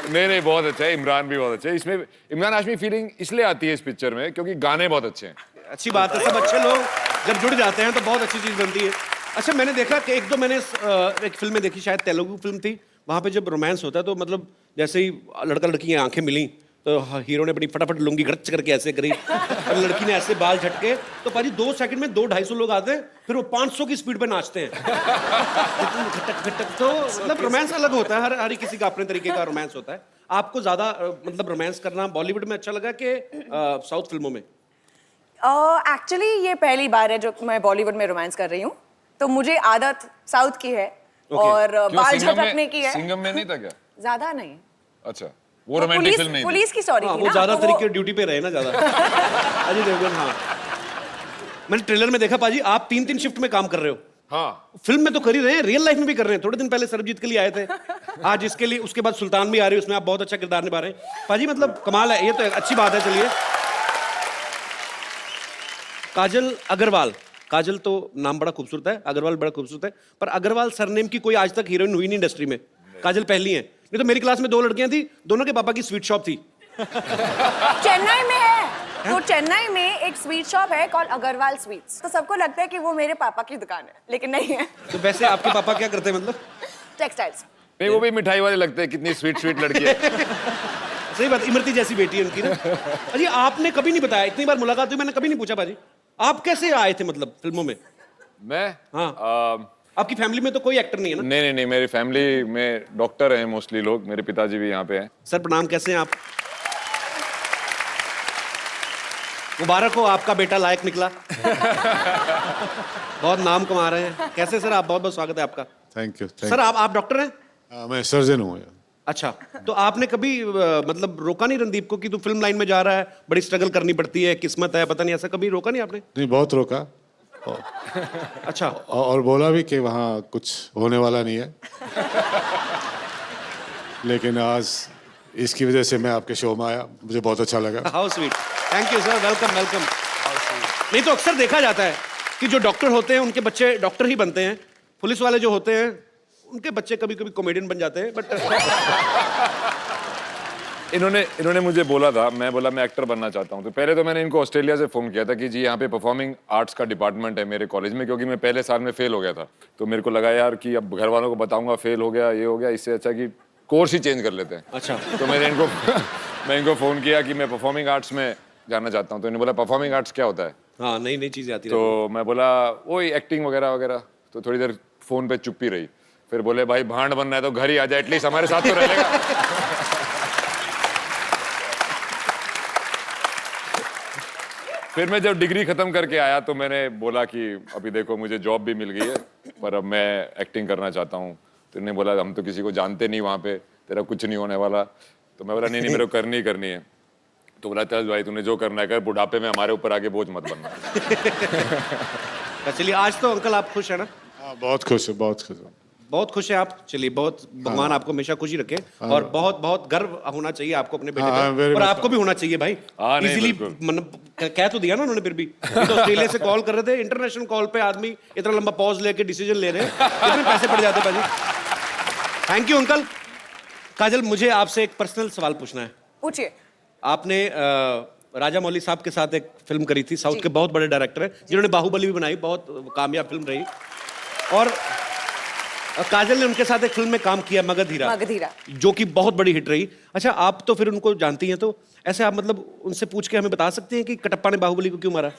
नहीं बहुत अच्छा है, इमरान भी बहुत अच्छा है। इसमें इमरान हाशमी फीलिंग इसलिए आती है इस पिक्चर में क्योंकि गाने बहुत अच्छे हैं। अच्छी बात है, सब अच्छे लोग जब जुड़ जाते हैं तो बहुत अच्छी चीज बनती है। अच्छा, मैंने देखा कि एक दो मैंने एक फिल्म में देखी, शायद तेलुगु फिल्म थी, वहां पे जब रोमांस होता है तो मतलब जैसे ही लड़का लड़की की आंखें मिली तो हीरो ने अपनी फटाफट लुंगी गड़च करके ऐसे करी और लड़की ने ऐसे बाल झटके, तो पाजी 2 सेकंड में 200-250 लोग आते हैं, फिर वो 500 की स्पीड पे नाचते हैं। खटक खटक। तो मतलब रोमांस अलग होता है, हर किसी का अपने तरीके का रोमांस होता है। आपको ज्यादा मतलब रोमांस करना बॉलीवुड में अच्छा लगा कि साउथ फिल्मों में? एक्चुअली ये पहली बार है जो मैं बॉलीवुड में रोमांस कर रही हूँ, तो मुझे आदत साउथ की है और बाल झटकने की है। सिंघम में नहीं था क्या? ज्यादा नहीं। अच्छा, वो रोमांटिक फिल्म नहीं थी। पुलिस की स्टोरी थी वो ना, ज्यादा तो तरीके ड्यूटी पे रहे ना ज्यादा। अजय देवगन, हाँ। मैंने ट्रेलर में देखा पाजी, आप 3-3 शिफ्ट में काम कर रहे हो। हाँ, फिल्म में तो कर ही रहे हैं, रियल लाइफ में भी कर रहे हैं। थोड़े दिन पहले सरबजीत के लिए आए थे, आज इसके लिए, उसके बाद सुल्तान भी आ रही है, उसमें आप बहुत अच्छा किरदार निभा रहे हैं पाजी। मतलब कमाल है, ये तो अच्छी बात है। चलिए, काजल अग्रवाल, काजल तो नाम बड़ा खूबसूरत है, अग्रवाल बड़ा खूबसूरत है, पर अग्रवाल सरनेम की कोई आज तक हीरोइन हुई नहीं इंडस्ट्री में। काजल पहली है। नहीं तो मेरी क्लास में 2 लड़कियां थी, दोनों के पापा की स्वीट शॉप थी। चेन्नई में है, तो चेन्नई में एक स्वीट शॉप है कॉल्ड अग्रवाल स्वीट्स, तो सबको लगता है कि वो मेरे पापा की दुकान है, लेकिन नहीं है। तो वैसे आपके पापा क्या करते हैं मतलब? टेक्सटाइल्स। नहीं वो भी मिठाई वाले लगते हैं, कितनी स्वीट स्वीट लड़की है। सही बात, इमरती जैसी बेटी है उनकी ना। अजी आपने कभी नहीं बताया, इतनी बार मुलाकात हुई मैंने कभी नहीं पूछा बाजी, आप कैसे आए थे मतलब फिल्मों में? मैं हाँ, आपकी फैमिली में तो कोई एक्टर नहीं है ना? नहीं, मेरी फैमिली में डॉक्टर हैं मोस्टली लोग, मेरे पिताजी भी यहाँ पे हैं। सर प्रणाम, कैसे हैं आप? मुबारक हो, आपका बेटा लायक निकला। बहुत नाम कमा रहे हैं। कैसे सर आप? बहुत बहुत स्वागत है आपका। Thank you. सर आप डॉक्टर हैं? मैं सर्जन हूँ। अच्छा, तो आपने कभी मतलब रोका नहीं रणदीप को कि तू फिल्म लाइन में जा रहा है, बड़ी स्ट्रगल करनी पड़ती है, किस्मत है, पता नहीं, ऐसा कभी रोका नहीं आपने? नहीं, बहुत रोका। अच्छा, और बोला भी कि वहाँ कुछ होने वाला नहीं है। लेकिन आज इसकी वजह से मैं आपके शो में आया, मुझे बहुत अच्छा लगा। How sweet, thank you sir, welcome welcome. नहीं तो अक्सर देखा जाता है कि जो डॉक्टर होते हैं उनके बच्चे डॉक्टर ही बनते हैं, पुलिस वाले जो होते हैं उनके बच्चे कभी कभी कॉमेडियन बन जाते हैं, बट इन्होंने मुझे बोला था, मैं बोला मैं एक्टर बनना चाहता हूँ, तो पहले तो मैंने इनको ऑस्ट्रेलिया से फोन किया था कि जी यहाँ पे परफॉर्मिंग आर्ट्स का डिपार्टमेंट है मेरे कॉलेज में, क्योंकि मैं पहले साल में फेल हो गया था। तो मेरे को लगा यार कि अब घर वालों को बताऊंगा फेल हो गया, ये हो गया, इससे अच्छा कि कोर्स ही चेंज कर लेते हैं। अच्छा, तो मैं इनको फोन किया कि मैं परफॉर्मिंग आर्ट्स में जाना चाहता हूँ। तो इन्होंने बोला परफॉर्मिंग आर्ट्स क्या होता है? हाँ, नई नई चीजें आती है। तो मैं बोला वही एक्टिंग वगैरह वगैरह। तो थोड़ी देर फोन पे चुप्पी रही, फिर बोले भाई भांड बनना है तो घर ही आ जाए, एटलीस्ट हमारे साथ तो रहेगा। फिर मैं जब डिग्री खत्म करके आया तो मैंने बोला कि अभी देखो मुझे जॉब भी मिल गई है, पर अब मैं एक्टिंग करना चाहता हूँ। तो इन्होंने बोला हम तो किसी को जानते नहीं वहाँ पे, तेरा कुछ नहीं होने वाला। तो मैं बोला नहीं मेरे को करनी ही करनी है। तो बोला चल भाई तूने जो करना है कर, बुढ़ापे में हमारे ऊपर आके बोझ मत बनना। चलिए, आज तो अंकल आप खुश है ना? हाँ, बहुत खुश हूँ, बहुत खुश हूँ। बहुत खुश है आप? चलिए, बहुत भगवान आपको हमेशा खुशी रखे। और बहुत बहुत गर्व होना चाहिए आपको अपने बेटे पर, और आपको भी होना चाहिए भाई। इजीली कह तो दिया ना उन्होंने, फिर भी तो ऑस्ट्रेलिया से कॉल कर रहे थे, इंटरनेशनल कॉल पे आदमी इतना लंबा पॉज लेके डिसीजन ले रहे हैं, कितने पैसे पड़ जाते भाजी। Thank you uncle. काजल, मुझे आपसे एक पर्सनल सवाल पूछना है। पूछिए। आपने राजा मौली साहब के साथ एक फिल्म करी थी, साउथ के बहुत बड़े डायरेक्टर हैं जिन्होंने बाहुबली भी बनाई, बहुत कामयाब फिल्म रही। और काजल ने उनके साथ एक फिल्म में काम किया, मगधीरा, जो कि बहुत बड़ी हिट रही। अच्छा, आप तो फिर उनको जानती हैं, तो ऐसे आप मतलब उनसे पूछ के हमें बता सकते हैं कि कटप्पा ने बाहुबली को क्यों मारा?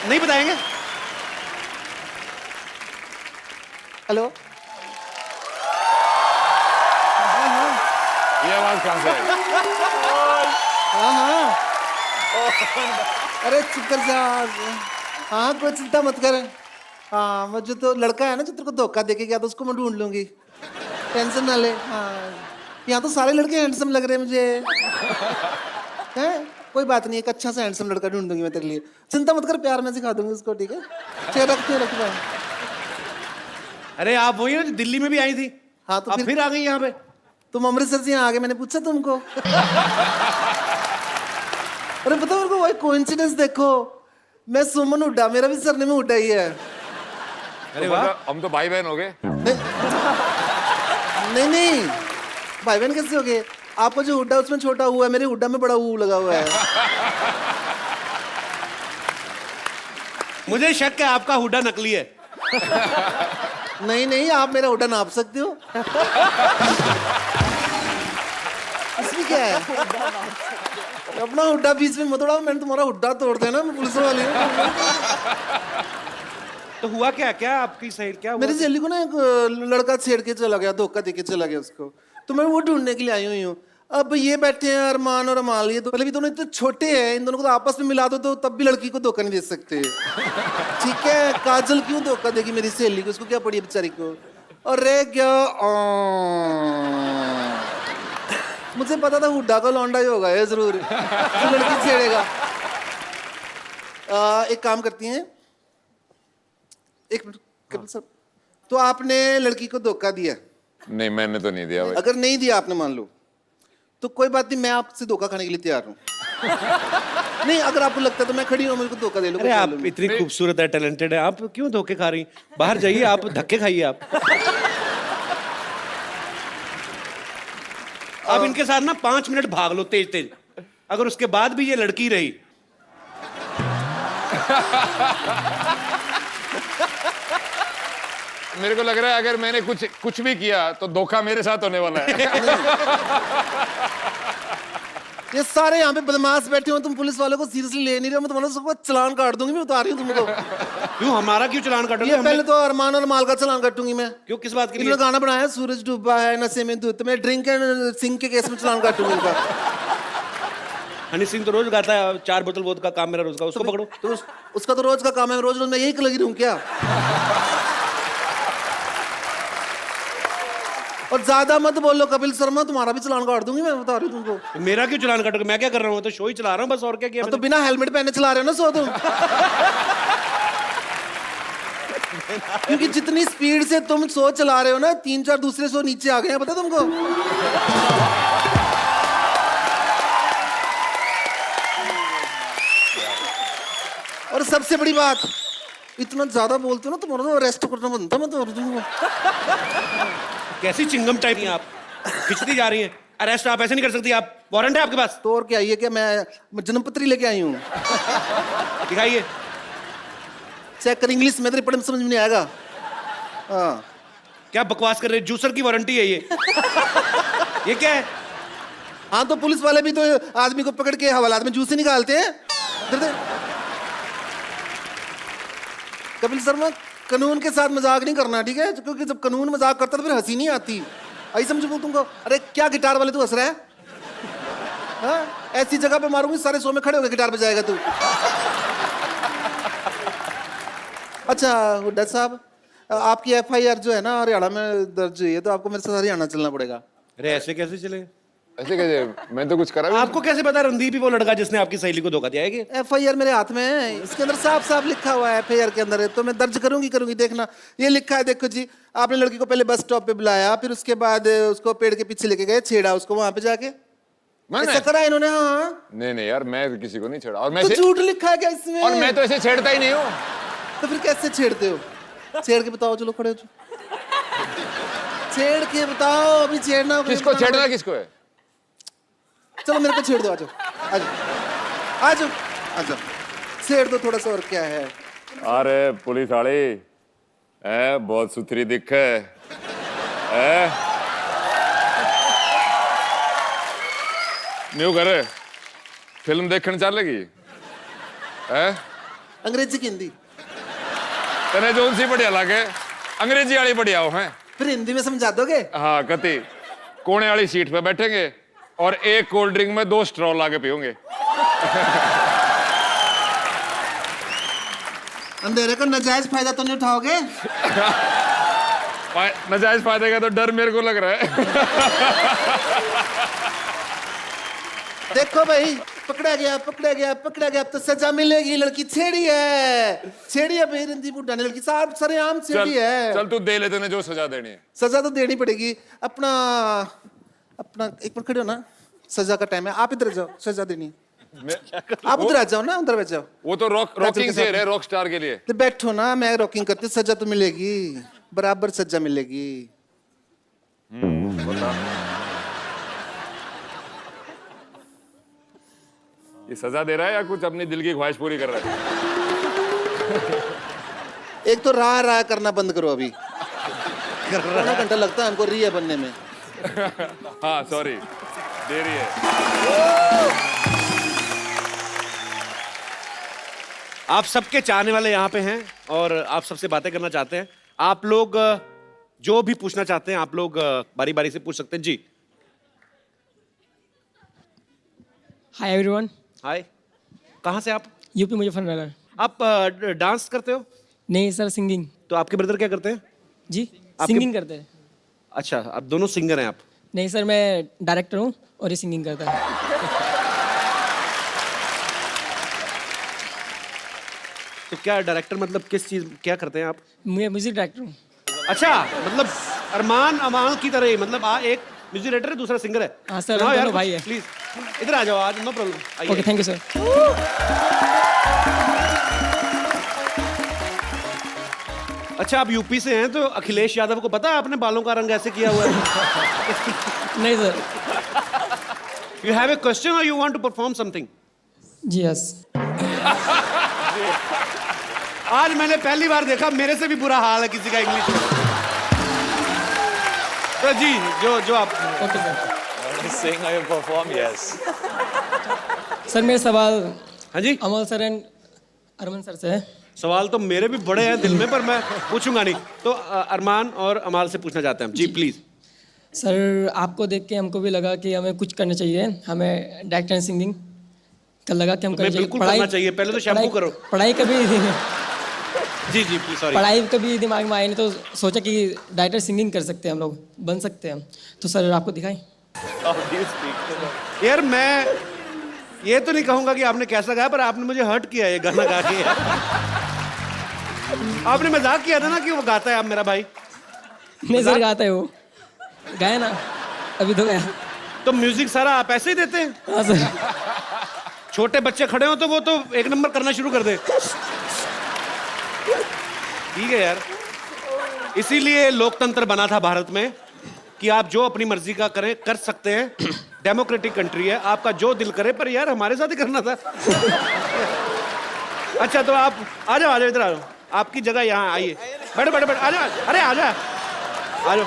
नहीं बताएंगे? हेलो, ये आवाज कहाँ से आई? हाँ हाँ, अरे चुप कर जा। हाँ, कोई चिंता मत कर। हाँ, मुझे तो लड़का है ना जो तेरे को धोखा देके गया था, उसको मैं ढूंढ लूंगी, टेंशन ना ले। हाँ, यहाँ तो सारे लड़के हैंडसम लग रहे हैं मुझे। हैं? कोई बात नहीं, एक अच्छा सा हैंडसम लड़का ढूंढ दूंगी मैं तेरे लिए, चिंता मत कर, प्यार में सिखा दूंगी उसको, ठीक है? चल रख भाई। अरे आप वही ना जो दिल्ली में भी आई थी? हाँ, तो फिर आ गई यहाँ पे? तुम अमृतसर से यहाँ आ गए, मैंने पूछा तुमको? अरे पता मेरे को, वही कोइंसिडेंस देखो, मैं सुमन हुड्डा, मेरा भी सरनेम हुड्डा ही है। अरे वाह। हम तो भाई बहन हो गए। नहीं नहीं, भाई बहन कैसे हो गए? आपका जो हुड्डा उसमें छोटा हुआ है, मेरे हुड्डा में बड़ा ऊ लगा हुआ है। मुझे शक है आपका हुड्डा नकली है। नहीं नहीं, आप मेरा हुड्डा नाप सकते हो। इसमें क्या है? अपना हुड्डा बीच में मत उड़ाओ, मैंने तुम्हारा हुड्डा तोड़ देना, मैं पुलिस वाली हूँ। तो हुआ क्या? क्या आपकी सही क्या हुआ? मेरी सहेली को ना एक लड़का छेड़ के चला गया, धोखा देके चला गया उसको, तो मैं वो ढूंढने के लिए आई हुई हूँ। अब ये बैठे हैं अरमान और अमाल, ये तो पहले भी दोनों इतने छोटे हैं, इन दोनों को तो आपस में मिला दो तो तब भी लड़की को धोखा नहीं दे सकते। ठीक है, काजल क्यों धोखा देगी मेरी सहेली को? उसको क्या पड़ी है बेचारी को? और रह गया मुझे पता था हुड्डा का लौंडा ही होगा ये जरूर, तो लड़की छेड़ेगा। एक काम करती हैं, एक मिनट कपिल सर, तो आपने लड़की को धोखा दिया? नहीं, मैंने तो नहीं दिया भाई। अगर नहीं दिया आपने, मान लो, तो कोई बात नहीं, मैं आपसे धोखा खाने के लिए तैयार हूँ। नहीं, अगर आपको लगता है तो मैं खड़ी हूँ, मेरे को धोखा दे लो। अरे आप इतनी खूबसूरत है, टैलेंटेड है, आप क्यों धोखे खा रही? बाहर जाइए, आप धक्के खाइए आप। आप इनके साथ ना 5 मिनट भाग लो तेज तेज, अगर उसके बाद भी ये लड़की रही। मेरे को लग रहा है अगर मैंने कुछ भी किया तो धोखा मेरे साथ होने वाला है। ये सारे यहाँ पे बदमाश बैठे हो, तुम पुलिस वालों को सीरियसली ले नहीं रहे हो, मैं तुम्हारा सबको चालान काट दूंगी, मैं बता रही हूँ तुमको। क्यों हमारा क्यों चलान काटोगे? ये पहले तो अरमान और माल का चालान काटूंगी मैं। क्यों, किस बात के लिए? इन्होंने गाना बनाया है, सूरज डूबा है नशे में दूध, तो मैं ड्रिंक एंड सिंह के केस में चालान काटूंगी इनका। हनी सिंह तो रोज गाता है 4 बोतल वोद का काम मेरा रोज का, उसको पकड़ो। तो उसका तो रोज का काम है, रोज रोज मैं यही लगी रहूं क्या? और ज्यादा मत बोलो कपिल शर्मा, तुम्हारा भी चालान काट दूंगी मैं, बता रही हूँ तुमको। मेरा क्यों चलान काटोगे? मैं क्या कर रहा हूँ? तो शो ही चला रहा हूँ बस, और क्या किया? तो बिना हेलमेट पहने चला रहे हो ना सो तुम। क्योंकि जितनी स्पीड से तुम शो चला रहे हो ना, 3-4 दूसरे शो नीचे आ गए हैं, पता तुमको? और सबसे बड़ी बात, इतना ज्यादा बोलते हो ना, तुम्हारा तो अरेस्ट करना बनता, मैं तो तुमको। कैसी चिंगम टाइप हैं आप, खिंचती जा रही हैं। अरेस्ट आप ऐसे नहीं कर सकती, आप वारंट है आपके पास? तो और क्या, ये क्या मैं जन्मपत्री लेके आई हूँ? दिखाइए। चेक कर इंग्लिश में, तेरे पढ़ने में समझ में नहीं आएगा। हाँ, क्या बकवास कर रहे हैं? जूसर की वारंटी है ये। ये क्या है? हाँ, तो पुलिस वाले भी तो आदमी को पकड़ के हवालात में जूस से निकालते हैं। कपिल शर्मा, कानून के साथ मजाक नहीं करना, ठीक है? क्योंकि जब कानून मजाक करता है तो फिर हंसी नहीं आती। आई समझो तुमको? अरे क्या गिटार वाले तू हंस रहा है? हाँ? ऐसी जगह पे मारूंगी सारे शो में खड़े होकर गिटार बजाएगा तू। अच्छा हुड्डा साहब, आपकी FIR जो है ना हरियाणा में दर्ज हुई है, तो आपको मेरे साथ हरियाणा चलना पड़ेगा। अरे ऐसे कैसे चले? ऐसे कैसे? मैं तो कुछ करा भी आपको कैसे पता रणदीप ही वो लड़का जिसने आपकी सहेली को धोखा दिया है? कि FIR मेरे हाथ में है, इसके अंदर साफ साफ लिखा हुआ है, FIR के अंदर है, तो मैं दर्ज करूंगी, देखना। ये लिखा है, देखो जी, आपने लड़की को पहले बस स्टॉप पे बुलाया, फिर उसके बाद उसको पेड़ के पीछे लेके गए, छेड़ा उसको वहां पे जाके। ऐसा करा इन्होंने? हाँ। नहीं यार, मैं किसी को नहीं छेड़ा। और मैं तो झूठ लिखा है क्या इसमें? और मैं तो ऐसे छेड़ता ही नहीं हूँ। तो फिर कैसे छेड़ते हो? छेड़ के बताओ, चलो खड़े हो जाओ। छेड़ के बताओ, अभी छेड़ना। किसको छेड़ना किसको है? चलो मेरे को छेड़ दो, आजो आजो आजो, छेड़ दो थोड़ा सा, और क्या है? अरे पुलिस वाले बहुत सुथरी दिख है। न्यू करे फिल्म देखने चलेगी? अंग्रेजी की हिंदी? तने जोन सी बढ़िया लागे? अंग्रेजी वाली बढ़िया हो हैं? फिर हिंदी में समझा दोगे? हाँ, कति कोने वाली सीट पे बैठेंगे और एक कोल्ड ड्रिंक में 2 स्ट्रॉ लाके पियोगे। अंधेरे का नाजायज फायदा तो नहीं उठाओगे? नाजायज फायदे का तो डर मेरे को लग रहा है। देखो भाई, पकड़ा गया, अब तो सजा मिलेगी। लड़की छेड़ी है भाई, रणदीप हुड्डा ने लड़की साहब सरेआम छेड़ी है। चल तू दे ले, तूने जो सजा देनी है। सजा तो देनी पड़ेगी। अपना एक मिनट खड़े हो ना, सजा का टाइम है, आप इधर जाओ, सजा देनी। आप उधर आ जाओ ना, उधर बैठ जाओ। वो तो रॉकिंग चेयर है रॉक स्टार के लिए। तो बैठो ना, मैं रॉकिंग करती, सजा तो मिलेगी, बराबर सजा मिलेगी। ये सजा दे रहा है या कुछ अपनी दिल की ख्वाहिश पूरी कर रहा है? एक तो राह करना बंद करो अभी। आधा घंटा लगता है हमको रिया बनने में। हाँ सॉरी, देरी है। आप सबके चाहने वाले यहाँ पे हैं और आप सबसे बातें करना चाहते हैं। आप लोग जो भी पूछना चाहते हैं आप लोग बारी बारी से पूछ सकते हैं। जी हाय एवरीवन, हाय, कहाँ से आप? यूपी मुजफ्फरनगर। आप डांस करते हो? नहीं सर, सिंगिंग। तो आपके ब्रदर क्या करते हैं? जी सिंगिंग करते हैं। अच्छा, आप दोनों सिंगर हैं आप? नहीं सर, मैं डायरेक्टर हूँ और ये सिंगिंग करता है। तो क्या डायरेक्टर मतलब किस चीज क्या करते हैं आप? मैं म्यूजिक डायरेक्टर हूँ। अच्छा, मतलब अरमान अमाल की तरह ही, मतलब एक म्यूजिक डायरेक्टर है दूसरा सिंगर है। हाँ सर, सुनाओ हम यार दोनों भाई कुछ, हैं। प्लीज इधर आ जाओ आज, no problem. Okay, thank you sir. अच्छा, आप यूपी से हैं तो अखिलेश यादव को पता है आपने बालों का रंग ऐसे किया हुआ है? नहीं sir. You have a question or you want to perform something? जी यस। आज मैंने पहली बार देखा, मेरे से भी बुरा हाल है किसी का इंग्लिश में। तो जी जो आप okay sir. Sing or perform, yes. Sir मेरे सवाल हाँ जी, अमल सर एंड अरमान सर से है। सवाल तो मेरे भी बड़े हैं दिल में, पर मैं पूछूंगा नहीं। तो अरमान और अमाल से पूछना चाहते हैं जी, प्लीज। सर आपको देख के हमको भी लगा कि हमें कुछ करना चाहिए, हमें डायरेक्टर एंड सिंगिंग का लगा कि हम तुम्हें बिल्कुल करना चाहिए, पहले तो शैम्पू करो। पढ़ाई कभी जी जी प्लीज, सॉरी। पढ़ाई कभी दिमाग में आई नहीं, तो सोचा कि डायरेक्टर सिंगिंग कर सकते हैं, हम लोग बन सकते हैं। तो सर आपको दिखाएं। यार मैं ये तो नहीं कहूंगा कि आपने कैसा गाया, पर आपने मुझे हर्ट किया ये गाना गा के। आपने मजाक किया था ना कि वो गाता है, आप मेरा भाई। नहीं सर, गाता है वो, गाया ना अभी तो गाया। तो म्यूजिक सारा आप ऐसे ही देते हैं? हाँ सर। छोटे बच्चे खड़े हो तो वो तो एक नंबर करना शुरू कर दे। ठीक है यार, इसीलिए लोकतंत्र बना था भारत में कि आप जो अपनी मर्जी का करें कर सकते हैं। डेमोक्रेटिक कंट्री है, आपका जो दिल करे, पर यार हमारे साथ ही करना था। अच्छा तो आप आ जाओ इधर आ जाओ, आपकी जगह यहाँ आइए, बैठो बैठो बैठो, आ जाओ, अरे आ जाओ आ जाओ,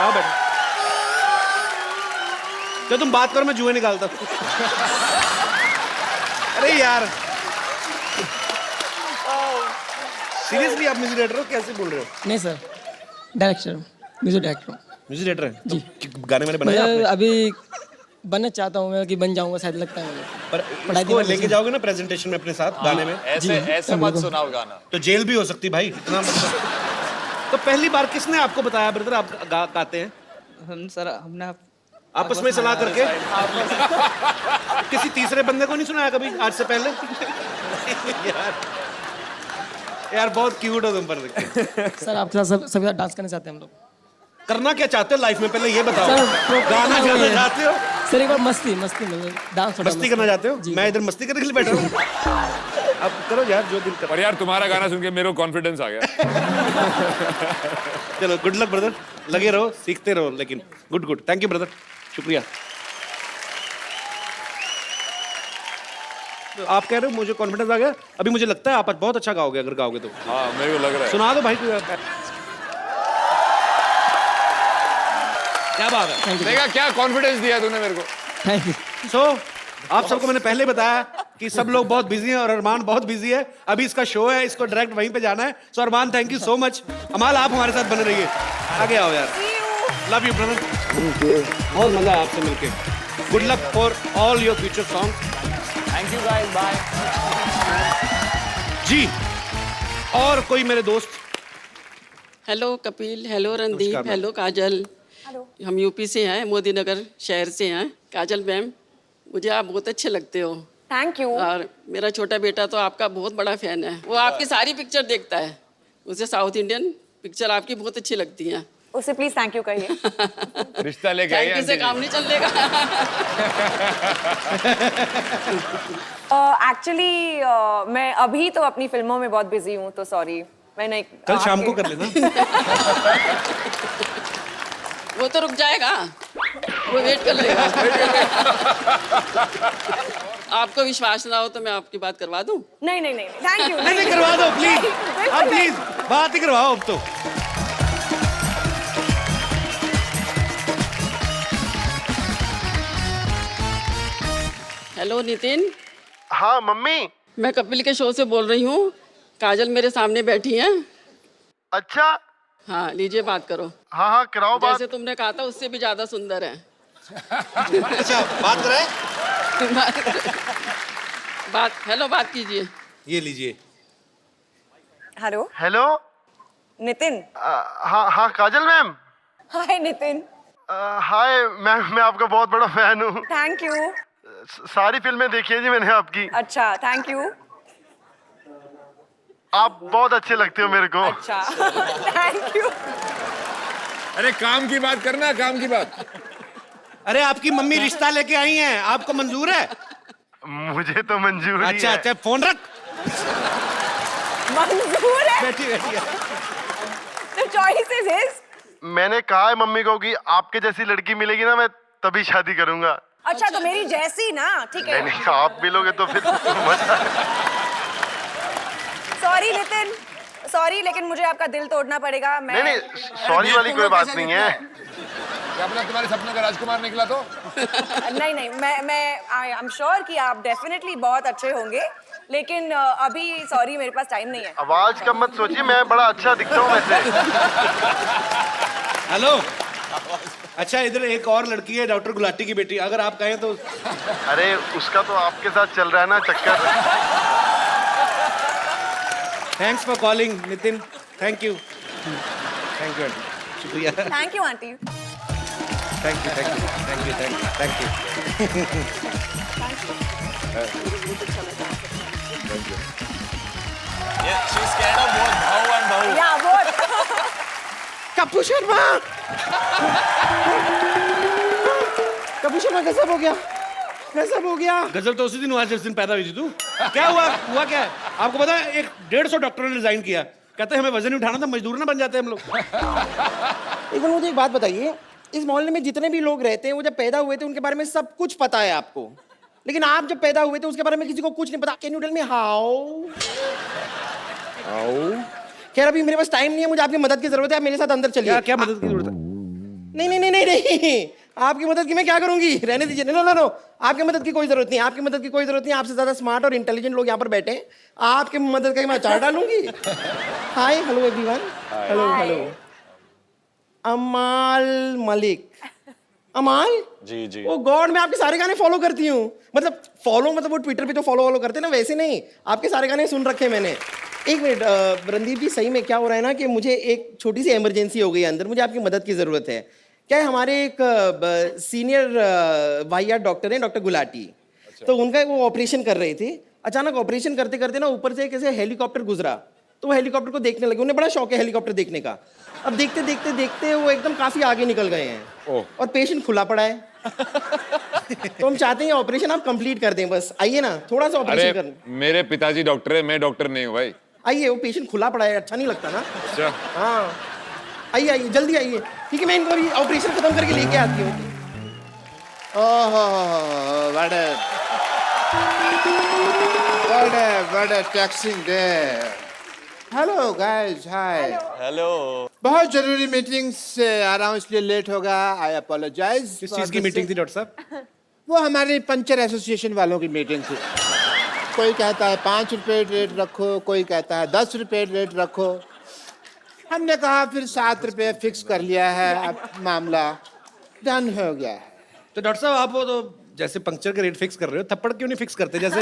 आओ बैठो। तो तुम बात करो, मैं जुए निकालता हूँ। अरे यार सीरियसली आप म्यूजिक डायरेक्टर हो? कैसे बोल रहे हो? नहीं सर, डायरेक्टर, म्यूजिक डायरेक्टर हूँ। म्यूजिक डायरेक्टर है जी। तो गाने मैंने बनाए आपने? अभी बनना चाहता हूँ मैं, कि बन जाऊंगा शायद, लगता है मुझे। पर इसको लेके जाओगे ना प्रेजेंटेशन में अपने साथ गाने में, ऐसे मत सुनाओ गाना। तो जेल भी हो सकती भाई, इतना मतलब। तो पहली बार किसने आपको बताया ब्रदर आप गाते हैं? हम सर हमने आपस में सलाह करके? किसी तीसरे बंदे को नहीं सुनाया कभी आज से पहले? यार बहुत क्यूट हो तुम पर। सर आपके साथ सभी साथ डांस करना चाहते हैं हम लोग। करना क्या चाहते हो लाइफ में, पहले ये बताओ। सर, गाना गाना चाहते हो? सर एक बार मस्ती मतलब डांस, मस्ती करना चाहते हो? मैं इधर मस्ती करने के लिए बैठा हूँ। अब करो यार जो दिल कर। पर यार तुम्हारा गाना सुन के मेरे को कॉन्फिडेंस आ गया। चलो गुड लक ब्रदर, लगे रहो, सीखते रहो, लेकिन good good, thank you brother, शुक्रिया। तो आप कह रहे हो मुझे कॉन्फिडेंस आ गया, अभी मुझे लगता है आप बहुत अच्छा गाओगे अगर गाओगे तो। हाँ मेरे को लग रहा है। सुना दो भाई, क्या बात है। देखा क्या कॉन्फिडेंस दिया तूने मेरे को। Thank you. सो आप सबको मैंने पहले बताया कि सब लोग बहुत बिजी हैं और अरमान बहुत बिजी है। अभी इसका शो है, इसको डायरेक्ट वहीं पे जाना है। सो अरमान थैंक यू सो मच। अमाल आप हमारे साथ बने रहिए, आगे आओ यार। लव यू ब्रदर, बहुत मजा आया आपसे मिलके। Good luck for all your future song. Thank you guys, bye. जी और कोई मेरे दोस्त? हेलो कपिल, हेलो रणदीप, नमस्कार, हेलो काजल। हम यूपी से हैं, मोदी नगर शहर से हैं। काजल मैम, मुझे आप बहुत अच्छे लगते हो। Thank you. और मेरा छोटा बेटा तो आपका बहुत बड़ा फैन है, वो आपकी सारी पिक्चर देखता है। उसे साउथ इंडियन पिक्चर आपकी बहुत अच्छी लगती हैं। उसे प्लीज थैंक यू कहिए। रिश्ता लेके आई थैंक यू से आंटी काम जी। नहीं चलेगा। एक्चुअली मैं अभी तो अपनी फिल्मों में बहुत बिजी हूँ, तो सॉरी मैं नहीं। कल शाम को आपके- कर लेना। वो तो रुक जाएगा, वो वेट कर लेगा। आपको विश्वास ना हो तो मैं आपकी बात करवा दूं। नहीं नहीं नहीं थैंक यू। नहीं करवा दो प्लीज, अब प्लीज बात ही करवाओ अब तो। हेलो नितिन, हाँ मम्मी। मैं कपिल के शो से बोल रही हूँ। काजल मेरे सामने बैठी हैं। अच्छा हाँ लीजिए बात करो। हाँ हाँ कराओ बात। जैसे तुमने कहा था उससे भी ज्यादा सुंदर है। अच्छा बात कराए। हेलो बात कीजिए। ये लीजिए। Hello hello. नितिन। हाँ हाँ Kajal ma'am. Hi Nitin. Hi ma'am, मैं आपका बहुत बड़ा फैन हूँ। Thank you. सारी फिल्में देखी है जी मैंने आपकी। अच्छा थैंक यू। आप बहुत अच्छे लगते हो मेरे को। अच्छा थैंक यू। अरे काम की बात करना, काम की बात। अरे आपकी मम्मी रिश्ता लेके आई हैं, आपको मंजूर है? मुझे तो मंजूर ही अच्छा है। अच्छा फोन रख। मंजूर है। बैठी बैठी। The choice is his. मैंने कहा है मम्मी को कि आपके जैसी लड़की मिलेगी ना मैं तभी शादी करूंगा। अच्छा तो मेरी जैसी ना, ठीक नहीं है। नहीं, आप मिलोगे तो फिर मजा। सॉरी नितिन, सॉरी लेकिन मुझे आपका दिल तोड़ना पड़ेगा। मैं नहीं नहीं, सॉरी वाली कोई बात नहीं है। क्या पता तुम्हारे सपनों का राजकुमार निकला तो? नहीं नहीं, मैं आई एम श्योर कि आप डेफिनेटली बहुत अच्छे होंगे, लेकिन अभी सॉरी मेरे पास टाइम नहीं है। आवाज का मत सोचिए, मैं बड़ा अच्छा दिखता हूँ वैसे। हेलो। अच्छा इधर एक और लड़की है, डॉक्टर गुलाटी की बेटी, अगर आप कहें तो। अरे उसका तो आपके साथ चल रहा है ना चक्कर। Thanks for calling Nitin, thank you. Thank you शुक्रिया। Thank you aunty. Thank you thank you thank you thank you thank you. Yeah, she's scared of both Bhau and Bahu. या वो कपूर शर्मा। कपूर शर्मा कैसा हो गया? कैसा हो गया? गजल तो उसी दिन हुआ जिस दिन पैदा हुई थी तू। क्या हुआ? हुआ क्या है? आपको पता है 150 डॉक्टरों ने रिजाइन किया, कहते हैं हमें वजन नहीं उठाना था, मजदूर ना बन जाते हम लोग। एक बार मुझे एक बात बताइए, इस मोहल्ले में जितने भी लोग रहते हैं वो जब पैदा हुए थे उनके बारे में सब कुछ पता है आपको, लेकिन आप जब पैदा हुए थे उसके बारे में किसी को कुछ नहीं पता। Can you tell me how? खैर अभी मेरे पास टाइम नहीं है, मुझे आपकी मदद की जरूरत है, आप मेरे साथ अंदर चलिए। क्या क्या मदद की जरूरत है? नहीं नहीं नहीं नहीं नहीं, आपकी मदद की मैं क्या करूंगी, रहने दीजिए। नो नो नो, आपकी मदद की कोई जरूरत नहीं, आपकी मदद की कोई जरूरत नहीं। आपसे ज्यादा स्मार्ट और इंटेलिजेंट लोग यहाँ पर बैठे हैं, आपकी मदद का मैं अचार डालूंगी। Hi hello everyone. Hello hello. अमाल मलिक। अमाल? जी जी। ओ गॉड, मैं आपके सारे गाने फॉलो करती हूँ। मतलब फॉलो मतलब वो ट्विटर पे तो फॉलो करते हैं ना, वैसे नहीं, आपके सारे गाने सुन रखे मैंने। एक मिनट रणदीप जी, सही में क्या हो रहा है ना कि मुझे एक छोटी सी इमरजेंसी हो गई है अंदर, मुझे आपकी मदद की ज़रूरत है। क्या है, हमारे एक सीनियर वाहियात डॉक्टर हैं, डॉक्टर गुलाटी। तो उनका वो ऑपरेशन कर रहे थे, अचानक ऑपरेशन करते करते ना ऊपर से कैसे हेलीकॉप्टर गुजरा, तो वो हेलीकॉप्टर को देखने लगे। उन्हें बड़ा शौक है हेलीकॉप्टर देखने का। अब देखते देखते देखते वो एकदम काफ़ी आगे निकल गए हैं और पेशेंट खुला पड़ा है। तो हम चाहते हैं ऑपरेशन आप कंप्लीट कर दें, बस आइए ना, थोड़ा सा ऑपरेशन अरे कर। मेरे पिताजी डॉक्टर है, मैं डॉक्टर नहीं हूँ भाई। आइए, वो पेशेंट खुला पड़ा है, अच्छा नहीं लगता ना। अच्छा हाँ आइए आइए जल्दी आइए। ठीक है, मैं इनको अभी ऑपरेशन खत्म करके लेके आती हूँ। ओह what a taxing day. Hello guys, hi. Hello. बहुत जरूरी मीटिंग से आ रहा हूँ इसलिए लेट होगा, आई अपोलोजाइज। किस चीज की मीटिंग थी डॉक्टर साहब? वो हमारे पंचर एसोसिएशन वालों की मीटिंग थी। कोई कहता है 5 रुपए रेट रखो, कोई कहता है 10 रुपए रेट रखो। हमने कहा फिर 7 रुपए फिक्स कर लिया है, अब मामला डन हो गया है। तो डॉक्टर साहब आप वो तो जैसे पंक्चर के रेट फिक्स कर रहे हो, थप्पड़ क्यों नहीं फिक्स करते? जैसे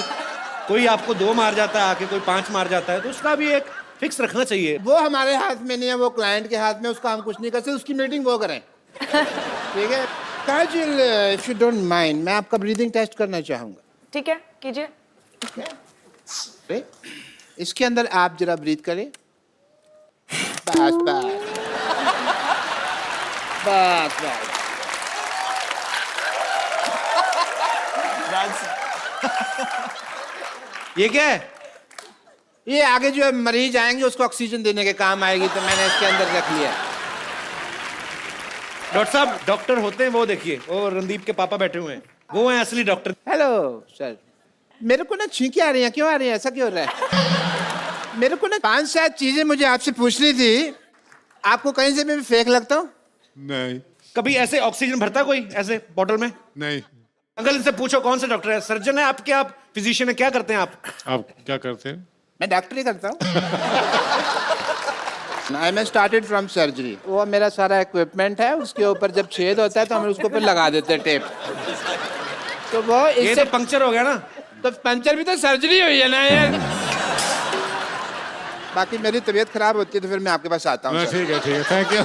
कोई आपको 2 मार जाता है, आके कोई 5 मार जाता है, तो उसका भी एक फिक्स रखना चाहिए। वो हमारे हाथ में नहीं है, वो क्लाइंट के हाथ में, उसका हम कुछ नहीं कर सकते, उसकी मीटिंग वो करें। ठीक है काजल, इफ यू डोंट माइंड, मैं आपका ब्रीदिंग टेस्ट करना चाहूंगा। ठीक है कीजिए। इसके अंदर आप जरा ब्रीथ करें। बस बस। बस बस ये क्या है? ये आगे जो है मरीज आएंगे उसको ऑक्सीजन देने के काम आएगी, तो मैंने इसके अंदर रख लिया। डॉक्टर साहब, डॉक्टर होते हैं वो देखिए, वो रणदीप के पापा बैठे हुए हैं, वो हैं असली डॉक्टर। हेलो सर, मेरे को ना छींकी आ रही हैं, क्यों आ रही हैं, ऐसा क्यों हो रहा है? मेरे को ना 5-7 चीजें मुझे आपसे पूछनी थी। आपको कहीं से भी फेक लगता हूँ? नहीं कभी ऐसे ऑक्सीजन भरता कोई ऐसे बॉटल में? नहीं। अंकल इनसे पूछो कौन से डॉक्टर है? सर्जन है आपके? आप फिजिशियन है, क्या करते हैं आप? आप क्या करते हैं? मैं डॉक्टरी करता हूँ। I started from surgery. वो मेरा सारा इक्विपमेंट है, उसके ऊपर जब छेद होता है तो हम उसको फिर लगा देते हैं टेप। तो वो ये इससे तो पंक्चर हो गया ना। तो पंचर भी तो सर्जरी हुई है ना यार। बाकी मेरी तबीयत खराब होती है तो फिर मैं आपके पास आता हूँ। ठीक है, थैंक यू।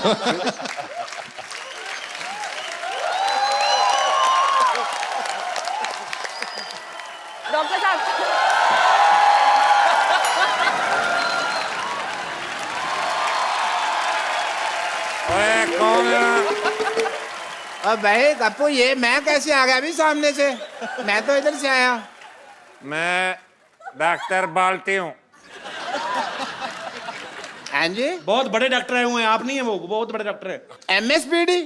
डॉक्टर साहब, अब भाई कप्पू, ये मैं कैसे आ गया अभी सामने से? मैं तो इधर से आया। मैं डॉक्टर बाल्टी हूँ। हाँ जी, बहुत बड़े डॉक्टर आए हुए हैं, आप नहीं है वो, बहुत बड़े डॉक्टर है। MSBD?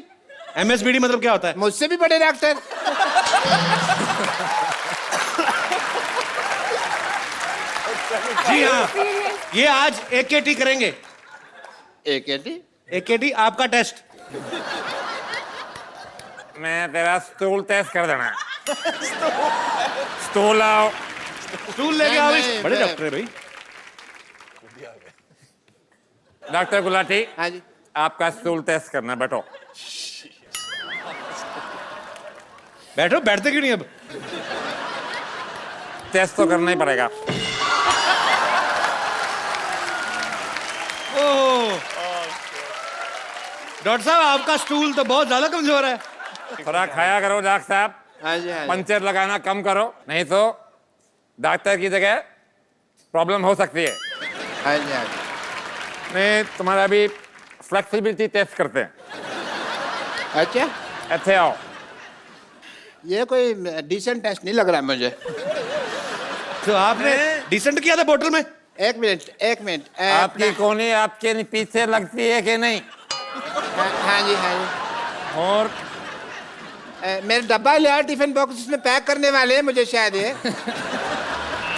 MSBD मतलब क्या होता है? मुझसे भी बड़े डॉक्टर। जी हाँ, ये आज AKT करेंगे। AKT? AKT आपका टेस्ट। मैं तेरा स्टूल टेस्ट कर देना। स्टूल आओ। स्टूल लेके आओ। नहीं, बड़े नहीं। डॉक्टर है भाई। डॉक्टर गुलाटी, हाँ जी। आपका स्टूल टेस्ट करना, बैठो। बैठो, बैठते क्यों नहीं अब? टेस्ट तो करना ही पड़ेगा। ओह, डॉक्टर साहब आपका स्टूल तो बहुत ज्यादा कमजोर है। थोड़ा खाया करो डॉक्टर साहब, हाँ जी, हाँ जी। पंचर लगाना कम करो, नहीं तो डॉक्टर की जगह प्रॉब्लम हो सकती है। हाँ जी, हाँ जी। नहीं, तुम्हारा अभी फ्लेक्सिबिलिटी टेस्ट करते हैं। अच्छा, ऐसे आओ। ये कोई डिसेंट टेस्ट नहीं लग रहा मुझे। तो आपने डिसेंट किया था बोतल में? एक मिनट। आपकी कोनी आपके पीछे लगती है कि नहीं? हाँ जी, हाँ जी। और मेरा डब्बा लिया टिफिन बॉक्स, उसमें पैक करने वाले हैं मुझे शायद ये।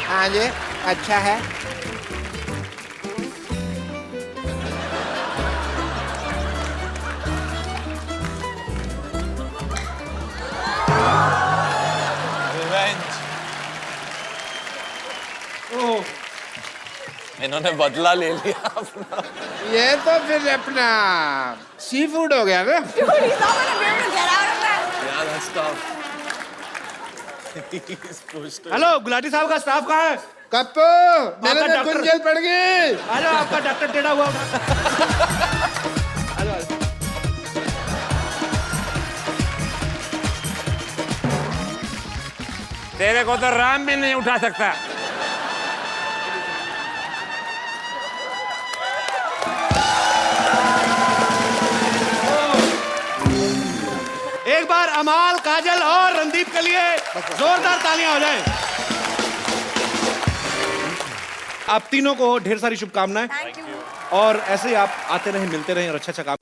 हाँ जी, अच्छा है। ओह, इन्होंने बदला ले लिया अपना। ये तो फिर अपना सी फूड हो गया ना। dude, he's not gonna be able to get out of that. Yeah, that's tough. Hello, Gulati साहब का स्टाफ कहाँ है? कप्पू, मेरे आपका में डॉक्टर- गुंजल पड़ गई। आ जाओ, आपका डॉक्टर टेढ़ा हुआ होगा। आ जाओ, आ जाओ। तेरे को तो राम भी नहीं उठा सकता। एक बार अमाल, काजल और रणदीप के लिए जोरदार तालियां हो जाएं। आप तीनों को ढेर सारी शुभकामनाएं। Thank you. और ऐसे ही आप आते रहें, मिलते रहें और अच्छा काम।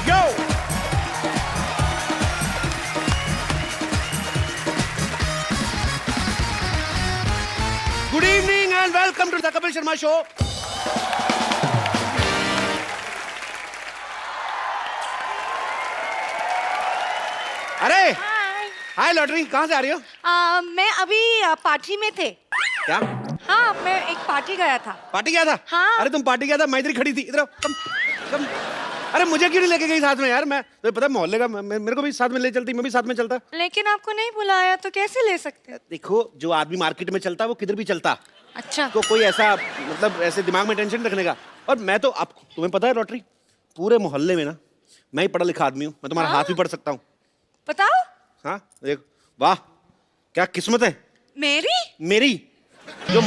Yo, good evening and welcome to the Kapil Sharma show. अरे हाय लॉटरी, कहाँ से आ रही हो? मैं अभी पार्टी में थे। क्या हाँ, मैं एक पार्टी गया था। पार्टी गया था? हाँ। अरे तुम पार्टी गया था, मैं इधर खड़ी थी। इधर आओ, कम। अरे मुझे क्यों नहीं लेके गई साथ में यार? मैं तो पता है मोहल्ले का, मेरे को भी साथ में ले चलती, मैं भी साथ में चलता। लेकिन आपको नहीं बुलाया तो कैसे ले सकते? देखो, जो आदमी मार्केट में चलता है वो किधर भी चलता। अच्छा। तो कोई ऐसा मतलब ऐसे दिमाग में टेंशन रखने का। और मैं तो, आप तुम्हें पता है लॉटरी, पूरे मोहल्ले में ना मैं ही पढ़ा लिखा आदमी हूँ। मैं तुम्हारा हाथ भी पढ़ सकता हूँ। बताओ। हाँ देख, वाह क्या किस्मत है मेरी? मेरी। जो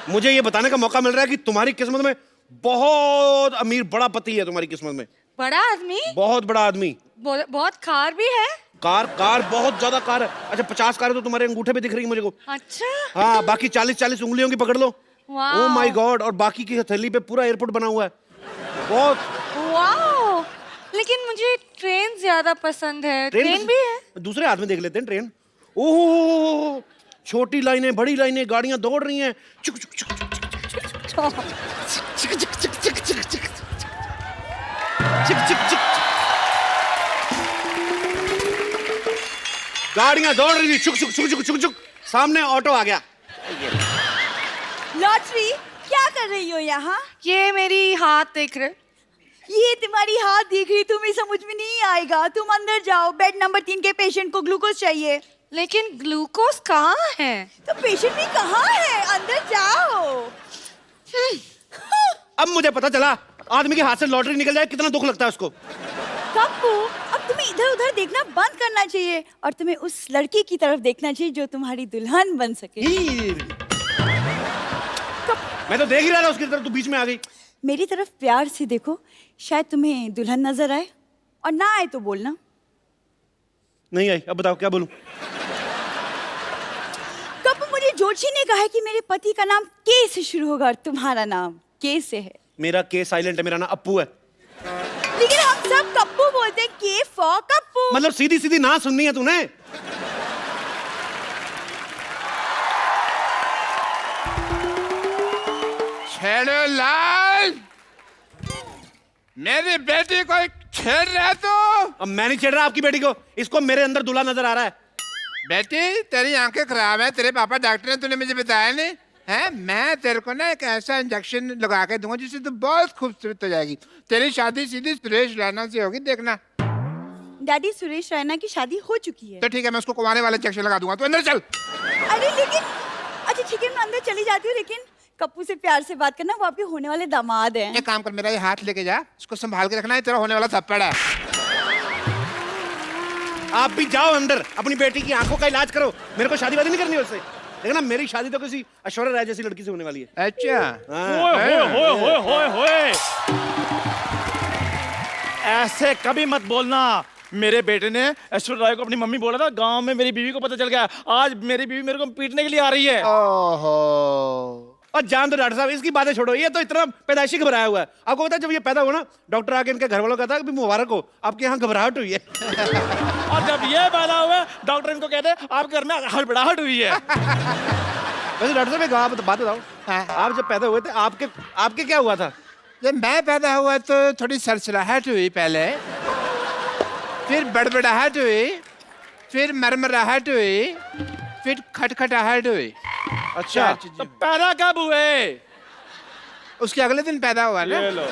मुझे ये बताने का मौका मिल रहा है कि तुम्हारी किस्मत में बहुत अमीर बड़ा पति है तुम्हारी किस्मत में। बड़ा आदमी? बहुत बड़ा आदमी। बहुत कार भी है? कार बहुत ज्यादा कार है। अच्छा 50 कार है तो तुम्हारे अंगूठे पे दिख रही है मुझे को। अच्छा। हाँ बाकी 40 उंगलियों की पकड़ लो। वाह। Oh my God. और बाकी की हथेली पे पूरा एयरपोर्ट बना हुआ है। बहुत। वाह, लेकिन मुझे ट्रेन ज्यादा पसंद है। ट्रेन भी है? दूसरे हाथ में देख लेते हैं ट्रेन। ओह छोटी लाइनें बड़ी लाइनें गाड़ियां दौड़ रही हैं। चुक चुक चुक चुक गाड़ियां दौड़ रही थी। चुक चुक चुक चुक चुक चुक सामने ऑटो आ गया। लॉटरी क्या कर रही हो यहाँ? ये मेरी हाथ देख रहे? ये तुम्हारी हाथ देख रही, तुम्हें समझ में नहीं आएगा। तुम अंदर जाओ, बेड नंबर 3 के पेशेंट को ग्लूकोज चाहिए। लेकिन ग्लूकोज कहाँ है? तो पेशेंट भी कहाँ है? अंदर जाओ। अब मुझे पता चला आदमी के हाथ से लॉटरी निकल जाए कितना दुख लगता है उसको। कप्पू, अब तुम्हें इधर उधर देखना बंद करना चाहिए और तुम्हें उस लड़की की तरफ देखना चाहिए जो तुम्हारी दुल्हन बन सके। मैं तो देख ही रहा था उसकी तरफ, तू बीच में आ गई। मेरी तरफ प्यार से देखो, शायद तुम्हें दुल्हन नजर आए, और ना आए तो बोलना। नहीं आई। अब बताओ क्या बोलूं? कप्पू, मुझे जोशी ने कहा है कि मेरे पति का नाम के से शुरू होगा और तुम्हारा नाम के से है। मेरा के साइलेंट है, मेरा नाम अप्पू है। लेकिन हम सब कप्पू बोलते हैं, के फॉर कप्पू। मतलब सीधी सीधी ना सुननी है तूने? छेड़ो लाल, मेरी बेटी को छेड़ रहे तो। अब मैं नहीं छेड़ रहा आपकी बेटी को, इसको मेरे अंदर दूल्हा नजर आ रहा है। बेटी तेरी आंखें खराब है, तेरे पापा डॉक्टर ने, तूने मुझे बताया नहीं है? मैं तेरे को ना एक ऐसा इंजेक्शन लगा के दूंगा जिससे तू बहुत खूबसूरत हो जाएगी। तेरी शादी सीधी सुरेश रैना से होगी, देखना। डैडी, सुरेश रैना की शादी हो चुकी है। तो ठीक है, मैं उसको कुंवारे वाला इंजेक्शन लगा दूंगा। तो अंदर चल। अरे लेकिन, अच्छा ठीक है मैं अंदर चली जाती हूँ, लेकिन कप्पू से प्यार से बात करना, वो आपके होने वाले दामाद हैं। एक काम कर, मेरा ये हाथ लेके जा, इसको संभाल के रखना है, तेरा होने वाला थप्पड़ है। आप भी जाओ अंदर, अपनी बेटी की आंखों का इलाज करो। मेरे को शादी वादी नहीं करनी उससे। देखना मेरी शादी तो किसी ऐश्वर्या राय जैसी लड़की से होने वाली है। अच्छा। होए। ऐसे कभी मत बोलना। मेरे बेटे ने ऐश्वर्या राय को अपनी मम्मी बोला था, गांव में मेरी बीवी को पता चल गया। आज मेरी बीवी मेरे को पीटने के लिए आ रही है। ओहो। और जान दो डॉक्टर साहब, इसकी बातें छोड़ो, ये तो इतना पैदाइशी घबराया हुआ है। आपको पता है जब ये पैदा हुआ ना, डॉक्टर आके इनके घर वालों को कहता कि मुबारक हो, आपके यहाँ घबराहट हुई है। और जब ये पैदा हुआ, डॉक्टर इनको कहते हैं आपके घर में हड़बड़ाहट हुई है। वैसे डॉक्टर साहब एक बात बताओ, आप जब पैदा हुए थे आपके क्या हुआ था? जब मैं पैदा हुआ तो थोड़ी सरसराहट हुई पहले, फिर बड़बड़ाहट हुई, फिर मरमराहट हुई, फिर खटखटाहट हुई। अच्छा, तो पैदा कब हुए? उसके अगले दिन पैदा हुआ ना। ये लो।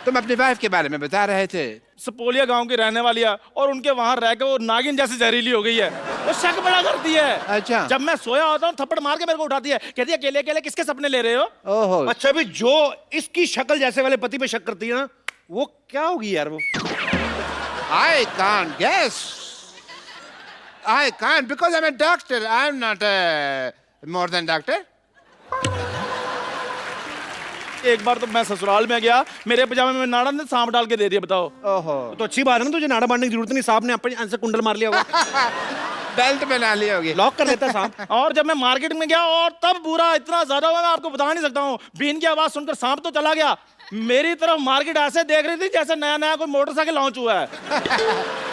तुम अपनी वाइफ के बारे में बता रहे थे। सपोलिया गांव की रहने वाली है और उनके वहां रह के वो नागिन जैसी जहरीली हो गई है। वो शक बड़ा करती है। अच्छा। जब मैं सोया होता हूँ थप्पड़ मार के मेरे को उठाती है, कहती है अकेले अकेले किसके सपने ले रहे हो? ओहो। अच्छा भी जो इसकी शक्ल जैसे वाले पति पे शक करती है ना, वो क्या होगी यार? वो I can't guess. I can't because I'm a doctor. I'm not more than doctor. एक बार तो मैं ससुराल में गया, मेरे पजामे में नाड़ा ने सांप डाल के दे दिया। बताओ। ओहो। तो अच्छी बात है ना, तुझे नाड़ा बांधने की जरूरत नहीं, सांप ने अपने से कुंडल मार लिया होगा। बेल्ट बना ली होगी, लॉक कर लेता सांप। और जब मैं मार्केट में गया और तब बुरा इतना ज्यादा हुआ, मैं आपको बता नहीं सकता हूँ। बीन की आवाज सुनकर सांप तो चला गया, मेरी तरफ मार्केट ऐसे देख रही थी जैसे नया नया कोई मोटरसाइकिल लॉन्च हुआ है।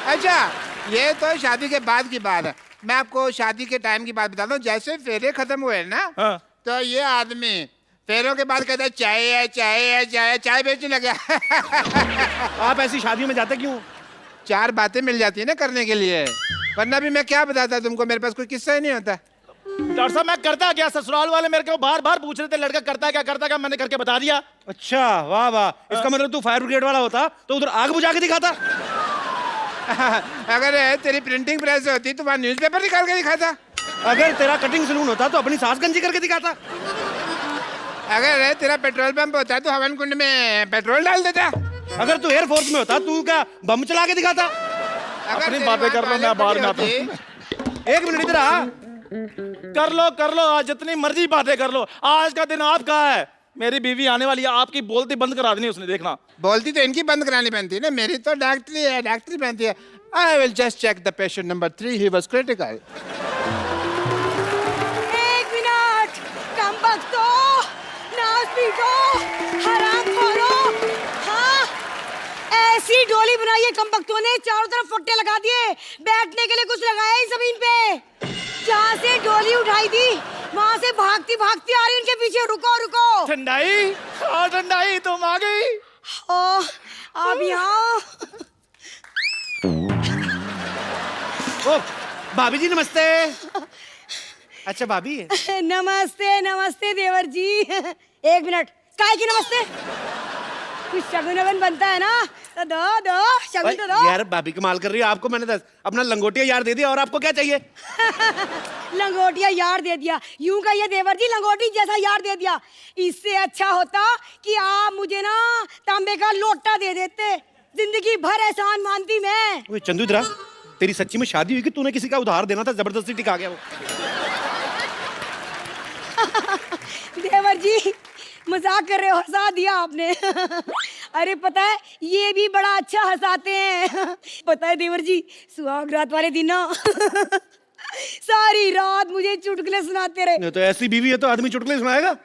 अच्छा, ये तो शादी के बाद की बात है। मैं आपको शादी के टाइम की बात बताता हूँ। जैसे फेरे खत्म हुए ना, तो ये आदमी फेरों के बाद कहता है चाय है, चाय है, चाय है, चाय बेचने लगा। आप ऐसी शादियों में जाते क्यों? 4 बातें मिल जाती है ना करने के लिए, वरना भी मैं क्या बताता तुमको, मेरे पास कोई किस्सा ही नहीं होता। डॉक्टर साहब मैं करता क्या? ससुराल वाले मेरे को बार बार पूछ रहे थे लड़का करता क्या, मैंने करके बता दिया। अच्छा, वाह वाह। इसका मतलब तू फायर ब्रिगेड वाला होता तो उधर आग बुझा के दिखाता। अगर तेरी प्रिंटिंग प्रेस होती तो वहाँ न्यूज़पेपर निकाल के दिखाता। अगर तेरा कटिंग सलून होता तो अपनी सास गंजी करके दिखाता। अगर तेरा पेट्रोल पंप होता तो हवन कुंड में पेट्रोल डाल देता। अगर तू एयरफोर्स में होता तू क्या बम चला के दिखाता? अपनी बातें कर लो, मैं बाद में आता हूँ। एक मिनट इधर आ। कर लो आज जितनी मर्जी बातें कर लो, आज का दिन आपका है। मेरी बीवी आने वाली है, आपकी बोलती बंद करा देनी उसने, देखना। बोलती तो इनकी बंद करानी बनती है ना, मेरी तो डॉक्टरी है, डॉक्टरी बनती है। I will just check the patient number 3, he was critical. एक मिनट, कम बख्तो, नाच पीटो, हराम खोरो। हाँ, ऐसी डोली बनाई है कम बख्तों ने, चारों तरफ फट्टे लगा दिए, बैठने के लिए कुछ लगाया ही जमीन पे। जहाँ से डोली उठाई थी वहां से भागती भागती आ रही उनके पीछे। रुको रुको। ठंडाई, हाँ ठंडाई तुम आ गई। ओ, अब यहाँ। ओ भाभी जी नमस्ते। अच्छा भाभी है। नमस्ते नमस्ते देवर जी। एक मिनट, काहे की नमस्ते? कुछ शगुन वगन बनता है ना, तो दो शगुन तो दो। यार भाभी कमाल कर रही है, आपको मैंने अपना लंगोटिया यार दे दिया और आपको क्या चाहिए? लंगोटिया यार दे दिया, यूं कहिए देवर जी, लंगोटी जैसा यार दे दिया। इससे अच्छा होता कि आप मुझे ना तांबे का लोटा दे देते, जिंदगी भर एहसान मानती मैं। ओए चंदू इधर आ, तेरी सच्ची में शादी हुई कि तूने किसी का उधार देना था, जबरदस्ती टिका गया वो? देवर जी मजाक कर रहे हो, हंसा दिया आपने। अरे पता है ये भी बड़ा अच्छा हंसाते हैं। पता है देवर जी, सुहाग रात वाले दिन ना सारी रात मुझे चुटकुले सुनाते रहे। तो ऐसी बीवी है तो आदमी चुटकुले सुनाएगा।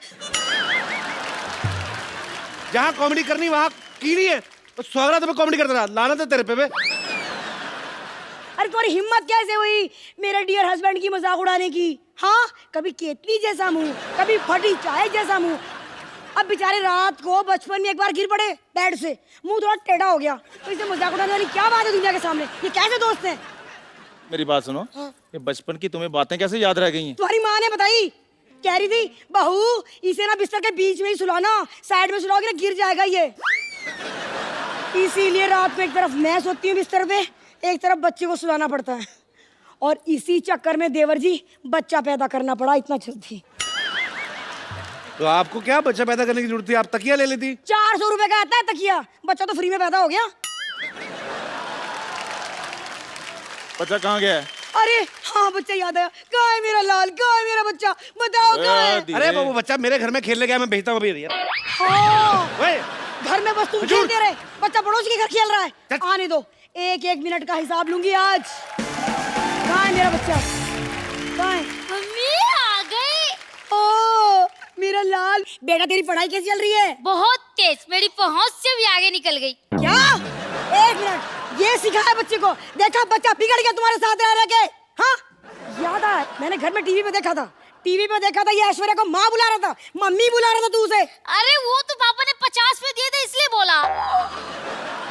जहाँ कॉमेडी करनी वहाँ कीड़ी है, तो स्वागत में कॉमेडी करता रहा, लानत है तेरे पे बे। अरे तुम्हारी हिम्मत कैसे हुई मेरे डियर हस्बैंड की मजाक उड़ाने की? हाँ, कभी केतली जैसा मुंह, कभी फटी चाय जैसा मुंह। अब बेचारे रात को बचपन में एक बार गिर पड़े बेड से, मुंह थोड़ा टेढ़ा हो गया, तो इसे मजाक उड़ाने वाली क्या बात है दुनिया के सामने? ये कैसे दोस्त हैं? मेरी बात सुनो। हाँ? ये बचपन की तुम्हें बातें कैसे याद रह गई हैं? तुम्हारी माँ ने बताई, कह रही थी बहू इसे ना बिस्तर के बीच में ही सुलाना, साइड में सुलाओगे ना गिर जाएगा ये। इसीलिए रात को एक तरफ मैं सोती हूँ बिस्तर पे, एक तरफ बच्चे को सुलाना पड़ता है, और इसी चक्कर में देवर जी बच्चा पैदा करना पड़ा, इतना जल्दी। तो आपको क्या बच्चा पैदा करने की जरूरत थी, आप तकिया ले लेती। 400 रुपए का आता है तकिया, बच्चा तो फ्री में पैदा हो गया। बच्चा कहाँ गया है? अरे हाँ, बच्चा याद आया, कहाँ है मेरा लाल, कहाँ है मेरा बच्चा, बताओ कहाँ है? अरे वो बच्चा मेरे घर में खेलने गया, मैं भेजता हूँ अभी। हाँ, घर में बस तुम खेलते रहे, बच्चा पड़ोस के घर खेल रहा है। आने दो, एक एक मिनट का हिसाब लूंगी आज। कहाँ है मेरा बच्चा, कहाँ है? मम्मी आ गई। ओ मेरा लाल बेटा, तेरी पढ़ाई कैसी चल रही है? बहुत तेज, मेरी पहुंच से भी आगे निकल गई। क्या? एक मिनट, ये सिखाया बच्चे को? देखा बच्चा बिगड़ गया तुम्हारे साथ रह के। हाँ याद आया, मैंने घर में टीवी पे देखा था, ये ऐश्वर्या को माँ बुला रहा था, मम्मी बुला रहा था तू उसे। अरे वो तो पापा ने 50 में दिए थे इसलिए बोला।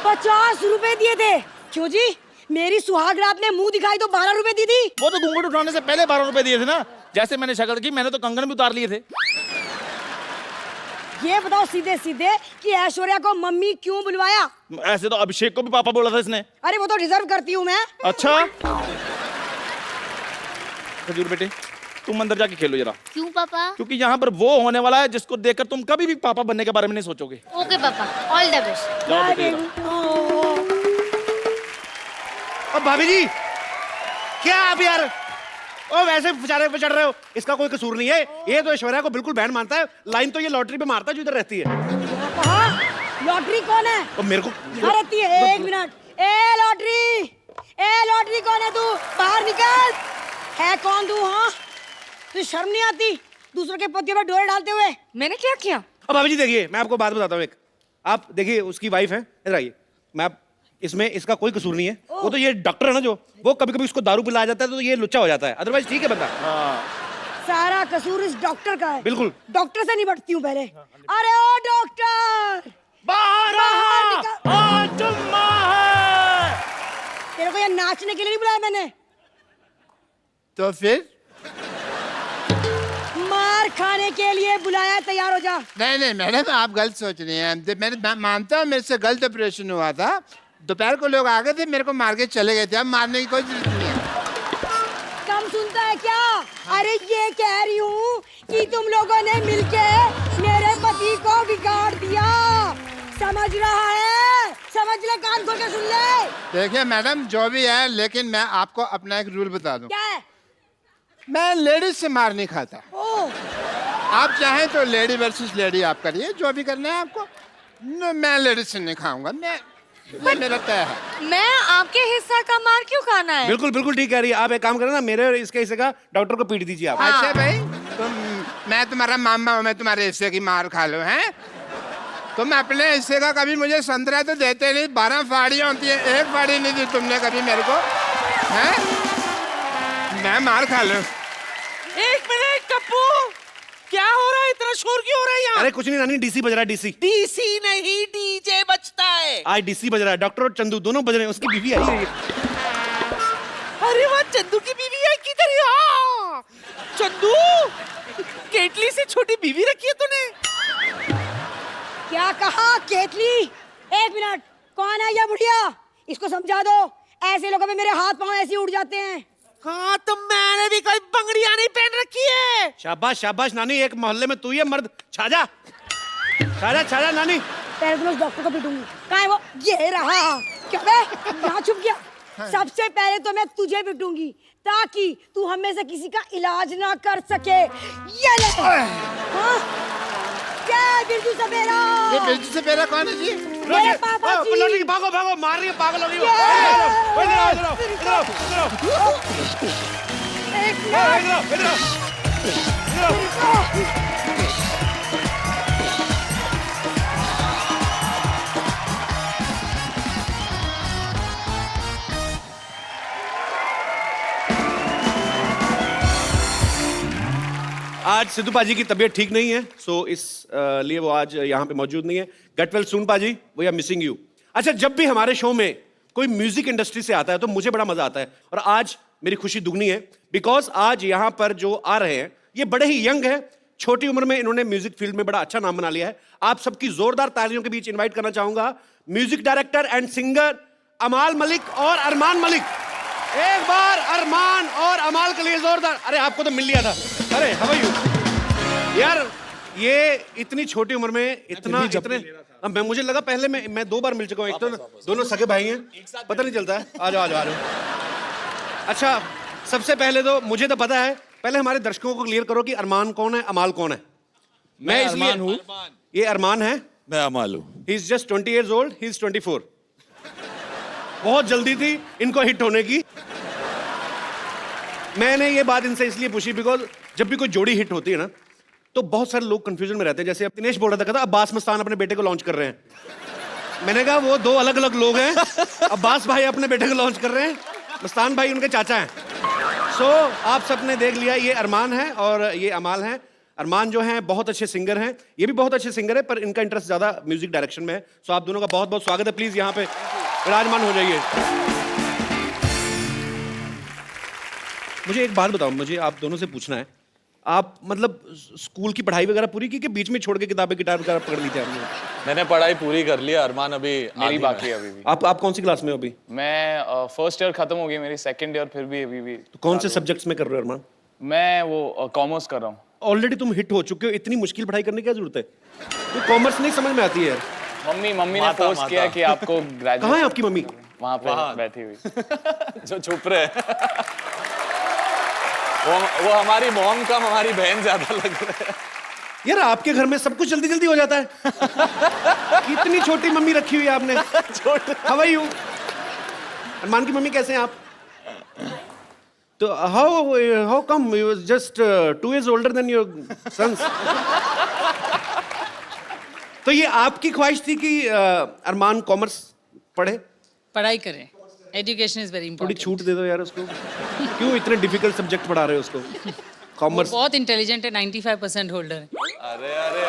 50 रुपए दिए थे? क्यों जी, मेरी सुहाग रात ने मुंह दिखाई तो 12 रुपए दी थी। वो तो घूंघट उठाने से पहले 12 रुपए दिए थे ना। जैसे मैंने शक्ल की, मैंने तो कंगन भी उतार लिए थे। ये बताओ सीधे सीधे कि ऐश्वर्या को मम्मी क्यों बुलवाया? ऐसे तो अभिषेक को भी पापा बोला था इसने। अरे वो तो डिजर्व करती हूँ मैं। अच्छा खजूर बेटे, तुम अंदर जाके खेलो जरा। क्यों पापा? क्योंकि यहाँ पर वो होने वाला है जिसको देखकर तुम कभी भी पापा बनने के बारे में नहीं सोचोगे। ओके पापा, ऑल द बेस्ट। जाओ बेटे जरा। अब भाभी जी क्या आप यार, ओ वैसे बेचारे पे चढ़ रहे हो, इसका कोई कसूर नहीं है। ये तो ऐश्वर्या को बिल्कुल बैंड मानता है, लाइन तो ये लॉटरी पे मारता है जो इधर रहती है। लॉटरी कौन है? और मेरे को यहाँ रहती है। एक मिनट, ए लॉटरी कौन है? तू बाहर निकल। है कौन तू? हाँ, तुझे शर्म नहीं आती दूसरों के पतियों पर डोरे डालते हुए? मैंने क्या किया? अब भाभी जी देखिए, मैं आपको बात बताता हूँ एक। आप देखिए, उसकी वाइफ है, इधर आइए। मैं इसमें इसका कोई कसूर नहीं है। वो तो ये डॉक्टर है ना, जो वो कभी कभी उसको दारू पिलाया जाता है तो ये लुच्चा हो जाता है, अदरवाइज ठीक है बंदा। सारा कसूर इस डॉक्टर का है। बिल्कुल। डॉक्टर से निपटती हूँ पहले। अरे ओ डॉक्टर, बाहर तेरे को ये नाचने के लिए नहीं बुलाया मैंने। तो फिर मार खाने के लिए बुलाया, तैयार हो जा। नहीं मैडम, आप गलत सोच रही हैं। मैं मानता हूँ मेरे से गलत ऑपरेशन हुआ था। दोपहर को लोग आ गए थे, मेरे को मार के चले गए थे। अब मारने की कोई जरूरत नहीं है। कम सुनता है क्या? अरे ये कह रही हूँ कि तुम लोगों ने मिलके मेरे पति को बिगाड़ दिया। समझ रहा है? समझ ले, कान खोल के सुन ले। देखिए मैडम, जो भी है, लेकिन मैं आपको अपना एक रूल बता दूं। क्या है? मैं लेडीज से मार नहीं खाता। ओ आप चाहें तो लेडी वर्सेस लेडी आप करिए, जो भी करना है आपको। मैं लेडीज से नहीं खाऊंगा, मैं मेरा तय है। मैं आपके हिस्सा का मार क्यों खाना है? बिल्कुल बिल्कुल ठीक कह रही है। आप एक काम करें ना, मेरे और इसके हिस्से का डॉक्टर को पीट दीजिए आप। अच्छा भाई, मैं तुम्हारा मामा हूं, मैं तुम्हारे हिस्से की मार खा लूं हैं? तुम अपने हिस्से का कभी मुझे संतरा तो देते नहीं, 12 फाड़ियां होती है, एक फाड़ी नहीं दी तुमने कभी मेरे को, हैं? मैं मार खा लूं। एक मिनट कप्पू, क्या हो रहा है? इतना शोर क्यों हो रहा है यहाँ? अरे कुछ नहीं नानी, डीसी बज रहा है, डीसी। डीसी नहीं, डीजे बजता है। आज डीसी बज रहा है, डॉक्टर और चंदू दोनों बज रहे हैं, उसकी बीवी आई है। अरे वाह, चंदू की बीवी है किधर? हाँ चंदू, केटली से छोटी बीवी रखी है तूने? क्या कहा केतली? एक मिनट, कौन है ये बुढ़िया? इसको समझा दो, ऐसे लोगों में मेरे हाथ पांव ऐसे ही उड़ जाते हैं। हाँ तो मैंने भी कोई बंगड़ियां नहीं पहन रखी है। शाबाश शाबाश नानी, एक मोहल्ले में तू ही है मर्द। छाजा छाजा छाजा नानी। पहले तो मैं उस डॉक्टर को पीटूंगी। कहाँ है वो? ये रहा। क्या बे, यहाँ छुप गया? सबसे पहले तो मैं तुझे पीटूंगी ताकि तू हमें से किसी का इलाज ना कर सके। ये ले। हाँ? क्या बिरजू सपेरा? ये बिरजू सपेरा कौन है जी? मेरे पापा जी। भागो भागो, मार रही है, पागल हो गई वो। एक मिनट। आज सिद्धू पाजी की तबीयत ठीक नहीं है, सो इस लिए वो आज यहाँ पे मौजूद नहीं है। गेट वेल सून पाजी, वी आर मिसिंग यू। अच्छा, जब भी हमारे शो में कोई म्यूजिक इंडस्ट्री से आता है तो मुझे बड़ा मजा आता है, और आज मेरी खुशी दुगनी है बिकॉज आज यहाँ पर जो आ रहे हैं ये बड़े ही यंग है। छोटी उम्र में इन्होंने म्यूजिक फील्ड में बड़ा अच्छा नाम बना लिया है। आप सबकी जोरदार तालियों के बीच इन्वाइट करना चाहूंगा म्यूजिक डायरेक्टर एंड सिंगर अमाल मलिक और अरमान मलिक। एक बार अरमान और अमाल के लिए जोरदार। अरे आपको तो मिल लिया था। अरे हाउ आर यू यार, ये इतनी छोटी उम्र में इतना इतने, अब मैं मुझे लगा पहले मैं 2 बार मिल चुका हूँ। एक तो दोनों सगे भाई हैं, पता नहीं चलता है। आ जाओ आ जाओ आ जाओ। अच्छा, सबसे पहले तो मुझे तो पता है, पहले हमारे दर्शकों को क्लियर करो कि अरमान कौन है, अमाल कौन है। मैं इसलिए हूँ, ये अरमान है, मैं अमाल हूँ। He is just 20 years old, he is 24। बहुत जल्दी थी इनको हिट होने की। मैंने ये बात इनसे इसलिए पूछी बिकॉज जब भी कोई जोड़ी हिट होती है ना तो बहुत सारे लोग कंफ्यूजन में रहते हैं। जैसे अब दिनेश बोल रहा था, कहता अब्बास मस्तान अपने बेटे को लॉन्च कर रहे हैं। मैंने कहा वो 2 अलग अलग लोग हैं। अब्बास भाई अपने बेटे को लॉन्च कर रहे हैं, मस्तान भाई उनके चाचा हैं। सो आप सबने देख लिया, ये अरमान है और ये अमाल है। अरमान जो हैं बहुत अच्छे सिंगर हैं, ये भी बहुत अच्छे सिंगर है, पर इनका इंटरेस्ट ज्यादा म्यूजिक डायरेक्शन में है। सो आप दोनों का बहुत बहुत स्वागत है। प्लीज यहाँ पे विराजमान हो जाइए। मुझे एक बात बताओ, मुझे आप दोनों से पूछना है, आप मतलब स्कूल की पढ़ाई वगैरह पूरी की कि बीच में छोड़ के किताबें गिटार वगैरह पकड़ ली थी आपने? मैंने पढ़ाई पूरी कर ली, अरमान अभी मेरी बाकी है अभी भी। आप कौन सी क्लास में हो अभी? मैं फर्स्ट ईयर खत्म हो गई मेरी, सेकंड ईयर फिर भी अभी भी। तो कौन से सब्जेक्ट्स में कर रहे हो अरमान? मैं वो कॉमर्स कर रहा हूँ। ऑलरेडी तुम हिट हो चुके हो, इतनी मुश्किल पढ़ाई करने की क्या जरूरत है? तो कॉमर्स नहीं समझ में आती है। मम्मी ने फोर्स किया कि आपको ग्रेजुएट। कहाँ है आपकी मम्मी? वहाँ पे बैठी हुई। जो छुप रहे हैं। वो हमारी मॉम कम हमारी बहन ज्यादा लग रहे हैं। यार आपके घर में सब कुछ जल्दी जल्दी हो जाता है। कितनी छोटी मम्मी रखी हुई है आपने। How are you? अरमान की मम्मी कैसे हैं आप? तो how come you just 2 years older than your sons? तो ये आपकी ख्वाहिश थी कि अरमान कॉमर्स पढ़े? पढ़ाई करें, एजुकेशन इज वेरी थोड़ी इंपॉर्टेंट। छूट दे दो यार उसको। क्यों इतने डिफिकल्ट सब्जेक्ट पढ़ा रहे हो उसको? कॉमर्स बहुत इंटेलिजेंट है, 95% होल्डर है। अरे अरे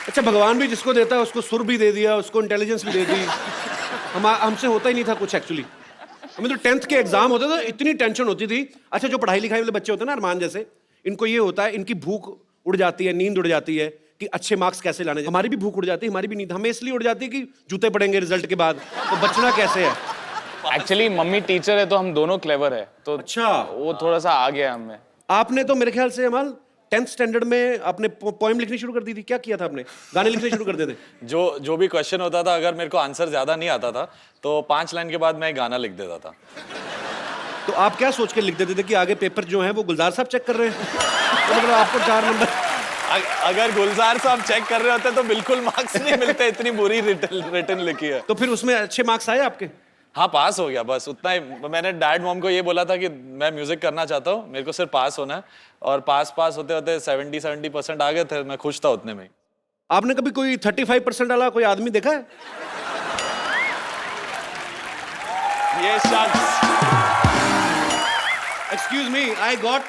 अच्छा, भगवान भी जिसको देता है उसको सुर भी दे दिया, उसको इंटेलिजेंस भी दे दी। हमसे होता ही नहीं था कुछ एक्चुअली। हमें तो 10th के एग्जाम होते थे, इतनी टेंशन होती थी। अच्छा, जो पढ़ाई लिखाई वाले बच्चे होते हैं ना अरमान जैसे, इनको ये होता है, इनकी भूख उड़ जाती है, नींद उड़ जाती है कि अच्छे मार्क्स कैसे लाने। हमारी भी भूख उड़ जाती है, हमारी भी नींद हमें इसलिए उड़ जाती है कि जूते पड़ेंगे रिजल्ट के बाद, तो बचना कैसे है। एक्चुअली मम्मी टीचर है तो हम दोनों क्लेवर है, तो अच्छा वो थोड़ा सा आ गया हमें। आपने तो मेरे ख्याल से अमाल 10th स्टैंडर्ड में आपने पोएम लिखनी शुरू कर दी थी। क्या किया था आपने? गाने लिखने शुरू कर देते? जो भी क्वेश्चन होता था, अगर मेरे को आंसर ज्यादा नहीं आता था तो 5 लाइन के बाद मैं एक गाना लिख देता था। तो आप क्या सोच के लिख देते थे कि आगे पेपर जो है वो गुलजार साहब चेक कर रहे हैं? तो मतलब आपको 4 नंबर। अगर गुलजार साहब चेक कर रहे होते तो बिल्कुल मार्क्स नहीं मिलते, इतनी बुरी रिटर्न लिखी है। तो फिर उसमें अच्छे मार्क्स आए आपके? हाँ, पास हो गया, बस उतना ही। मैंने डैड मॉम को ये बोला था कि मैं म्यूजिक करना चाहता हूँ, मेरे को सिर्फ पास होना है, और पास होते होते 70% आ गए थे। मैं खुश था उतने में। आपने कभी कोई 35% वाला कोई आदमी देखा है? ये शख्स। Excuse me, I got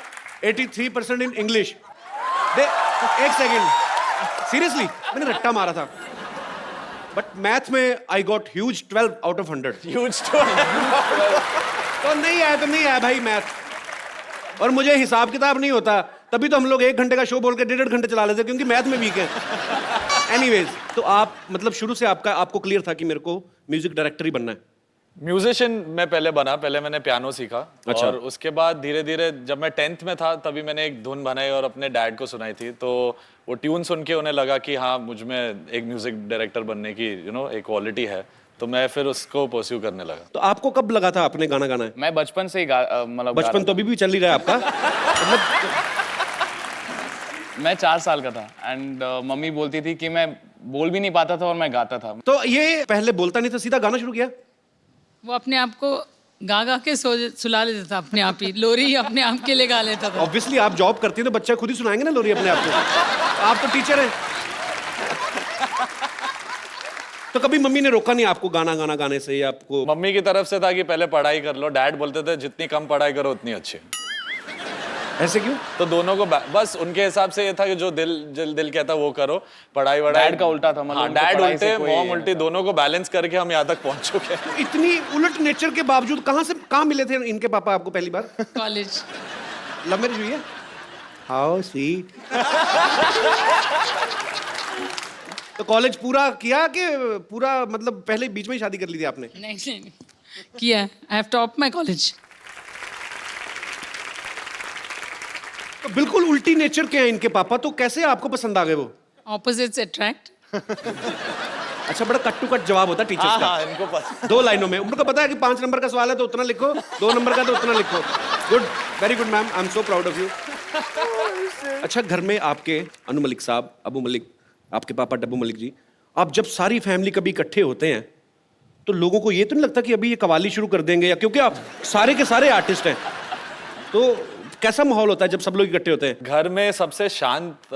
83% in English. एक सेकेंड, सीरियसली मैंने रट्टा मारा था, बट मैथ में I got huge 12 out of 100। Huge तो नहीं आया भाई मैथ। और मुझे हिसाब किताब नहीं होता, तभी तो हम लोग 1 घंटे का शो बोल के 1.5 घंटे चला लेते, क्योंकि मैथ में वीक है। एनीवेज, तो आप मतलब शुरू से आपको क्लियर था कि मेरे को म्यूजिक डायरेक्टर ही बनना है? म्यूजिशियन मैं पहले बना, पहले मैंने पियानो सीखा। अच्छा। और उसके बाद धीरे धीरे जब मैं 10th में था तभी मैंने एक धुन बनाई और अपने डैड को सुनाई थी, तो वो ट्यून सुन के उन्हें लगा कि हाँ, मुझ में एक म्यूजिक डायरेक्टर बनने की एक क्वालिटी है, तो मैं फिर उसको परस्यू करने लगा। तो आपको कब लगा था आपने गाना गाना है? मैं बचपन से ही मतलब बचपन तो अभी भी चल ही रहा है आपका? मैं 4 साल का था एंड मम्मी बोलती थी कि मैं बोल भी नहीं पाता था और मैं गाता था। तो ये पहले बोलता नहीं था, सीधा गाना शुरू किया? वो अपने आप को गा के सुला लेता था, अपने आप ही लोरी अपने आप के लिए गा लेता था। ऑब्वियसली आप जॉब करती हैं तो बच्चा खुद ही सुनाएंगे ना लोरी अपने आप को। आप तो टीचर हैं। तो कभी मम्मी ने रोका नहीं आपको गाना गाने से? या आपको मम्मी की तरफ से था कि पहले पढ़ाई कर लो, डैड बोलते थे जितनी कम पढ़ाई करो उतनी अच्छी। ऐसे क्यों? तो दोनों को बस उनके हिसाब से ये था कि जो दिल कहता वो करो, पढ़ाई वढ़ाई। डैड का उल्टा था, मतलब हाँ, उनको डैड पढ़ाई से उल्टे, कोई- मॉम उल्टी, दोनों को बैलेंस करके हम यहाँ तक पहुंच चुके हैं। इतनी उलट नेचर के बावजूद कहाँ मिले थे इनके पापा आपको पहली बार? कॉलेज। लव मैरिज हुई है? How sweet. तो कॉलेज पूरा किया कि पूरा मतलब पहले बीच में ही शादी कर ली थी आपने? नहीं किया। I have top my college. तो बिल्कुल उल्टी नेचर के हैं इनके पापा, तो कैसे आपको पसंद आ गए वो? Opposites attract. अच्छा, बड़ा कट टू कट जवाब होता है टीचर्स का। इनको पता। 2 लाइनों में उनको पता है कि 5 नंबर का सवाल है तो उतना लिखो, 2 नंबर का तो उतना लिखो। Good, very good ma'am, I am so proud of you. अच्छा, घर में आपके अनु मलिक साहब, अबू मलिक, आपके पापा डब्बू मलिक जी, आप जब सारी फैमिली कभी इकट्ठे होते हैं तो लोगों को ये तो नहीं लगता कि अभी ये कवाली शुरू कर देंगे? या क्योंकि आप सारे के सारे आर्टिस्ट हैं, तो कैसा माहौल होता है जब सब लोग इकट्ठे होते हैं? घर में सबसे शांत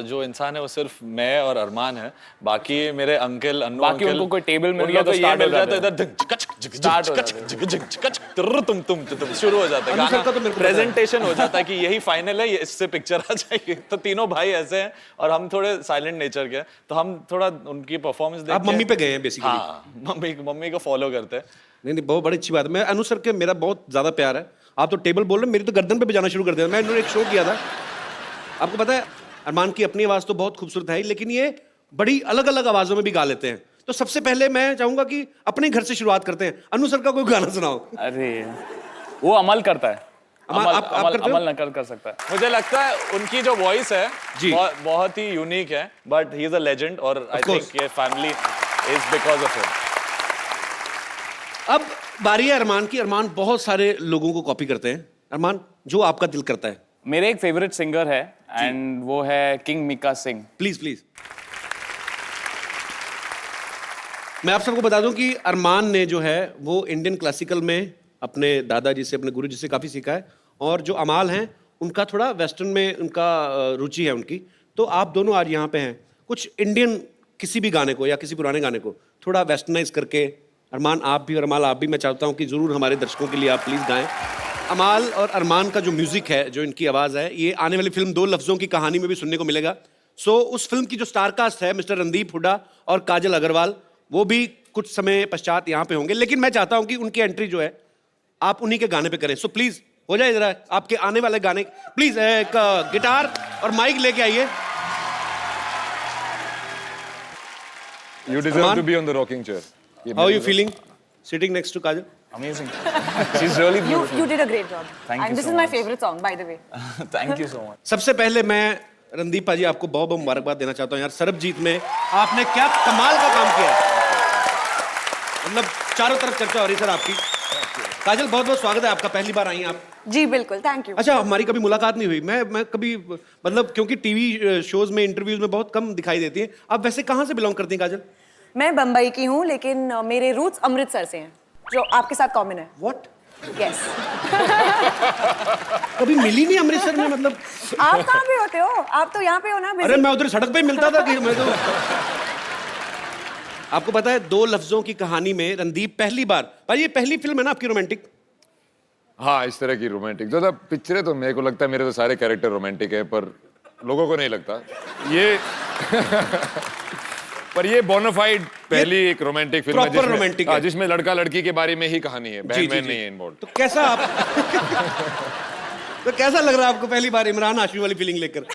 जो इंसान है वो सिर्फ मैं और अरमान है। बाकी मेरे अंकल, अन्नू बाकी अंकल, उनको कोई टेबल मिल उन गया लोग को तो ये start हो मिल जाता है, जाते इधर तुम शुरू हो जाता है अनुसर का तो मेरे गाना, को पता है। प्रेजेंटेशन हो जाता है कि यही फाइनल है, इससे पिक्चर आ जाएगी। तो तीनों भाई ऐसे हैं और हम थोड़े साइलेंट नेचर के हैं, तो हम थोड़ा उनकी परफॉर्मेंस देख आप मम्मी पे गए हैं बेसिकली? हाँ, मम्मी को फॉलो करते हैं। नहीं, बहुत बड़ी अच्छी बात है। मैं अनु सर के मेरा बहुत ज्यादा प्यार है। आप तो टेबल बोल रहे, मेरी तो गर्दन पे बजाना शुरू कर दिया। मैं इन्होंने एक शो किया था, आपको पता है, अरमान की अपनी आवाज तो बहुत खूबसूरत है, लेकिन ये बड़ी अलग अलग आवाजों में भी गा लेते हैं। तो सबसे पहले मैं चाहूंगा कि अपने घर से शुरुआत करते हैं। अनु सर का कोई गाना सुनाओ। अरे वो अमल करता है, आप करते हो? अमल नकल कर सकता है। मुझे लगता है उनकी जो वॉइस है जी। बहुत ही यूनिक है, but he is a legend और आई course. थिंक ये family is because of him. अब बारी है अरमान की। अरमान बहुत सारे लोगों को कॉपी करते हैं। अरमान, जो आपका दिल करता है। मेरे एक फेवरेट सिंगर है एंड वो है king Mika Singh. Please please. मैं आप सबको बता दूं कि अरमान ने जो है वो इंडियन क्लासिकल में अपने दादाजी से, अपने गुरुजी से काफ़ी सीखा है, और जो अमाल हैं उनका थोड़ा वेस्टर्न में उनका रुचि है उनकी। तो आप दोनों आज यहाँ पे हैं, कुछ इंडियन किसी भी गाने को या किसी पुराने गाने को थोड़ा वेस्टर्नाइज करके, अरमान आप भी और अमाल आप भी, मैं चाहता हूँ कि ज़रूर हमारे दर्शकों के लिए आप प्लीज़ गाएं। अमाल और अरमान का जो म्यूज़िक है, जो इनकी आवाज़ है, ये आने वाली फिल्म 2 लफ्ज़ों की कहानी में भी सुनने को मिलेगा। सो उस फिल्म की जो स्टारकास्ट है, मिस्टर रणदीप हुड्डा और काजल अग्रवाल, वो भी कुछ समय पश्चात यहाँ पे होंगे। लेकिन मैं चाहता हूँ कि उनकी एंट्री जो है आप उन्हीं के गाने पे करें। सो प्लीज़ हो जाए जरा आपके आने वाले गाने। प्लीज़ एक गिटार और माइक लेके आइए। You deserve to be on the rocking chair. How are you feeling sitting next to Kajal? Amazing. She's really beautiful. You did a great job. Thank you And this so is my much. favorite song, by the way. Thank you so much. सबसे पहले मैं रणदीप पाजी आपको बहुत बहुत मुबारकबाद देना चाहता हूँ यार। सरबजीत में आपने क्या कमाल का काम किया है, मतलब चारों तरफ चर्चा हो रही है सर आपकी। काजल बहुत बहुत स्वागत है आपका, पहली बार आई हैं आप। जी बिल्कुल, थैंक यू। अच्छा, हमारी कभी मुलाकात नहीं हुई। मैं कभी मतलब क्योंकि टीवी शोज में इंटरव्यूज में बहुत कम दिखाई देती हैं। आप वैसे कहाँ से बिलोंग करती हैं काजल? मैं बम्बई की हूँ, लेकिन मेरे रूट्स अमृतसर से हैं, जो आपके साथ कॉमन है। व्हाट? यस। कभी मिली नहीं अमृतसर में मतलब? आप कहाँ पे होते हो? आप तो यहाँ पे हो ना। अरे मैं उधर सड़क पे ही मिलता था कि मैं तो। आपको पता है 2 लफ्जों की कहानी में रणदीप पहली बार, भाई ये पहली फिल्म है ना आपकी रोमांटिक? हाँ, इस तरह की रोमांटिक जो था पिक्चरें, तो मेरे को लगता है मेरे तो सारे कैरेक्टर रोमांटिक है, पर लोगों को नहीं लगता ये। पर ये बोनाफाइड पहली एक रोमांटिक फिल्म है प्रॉपर रोमांटिक है, जिसमें लड़का लड़की के बारे में ही कहानी है, बहन बहन नहीं है इन्वॉल्व। तो कैसा आप तो कैसा लग रहा है आपको पहली बार इमरान हाशमी वाली फीलिंग लेकर?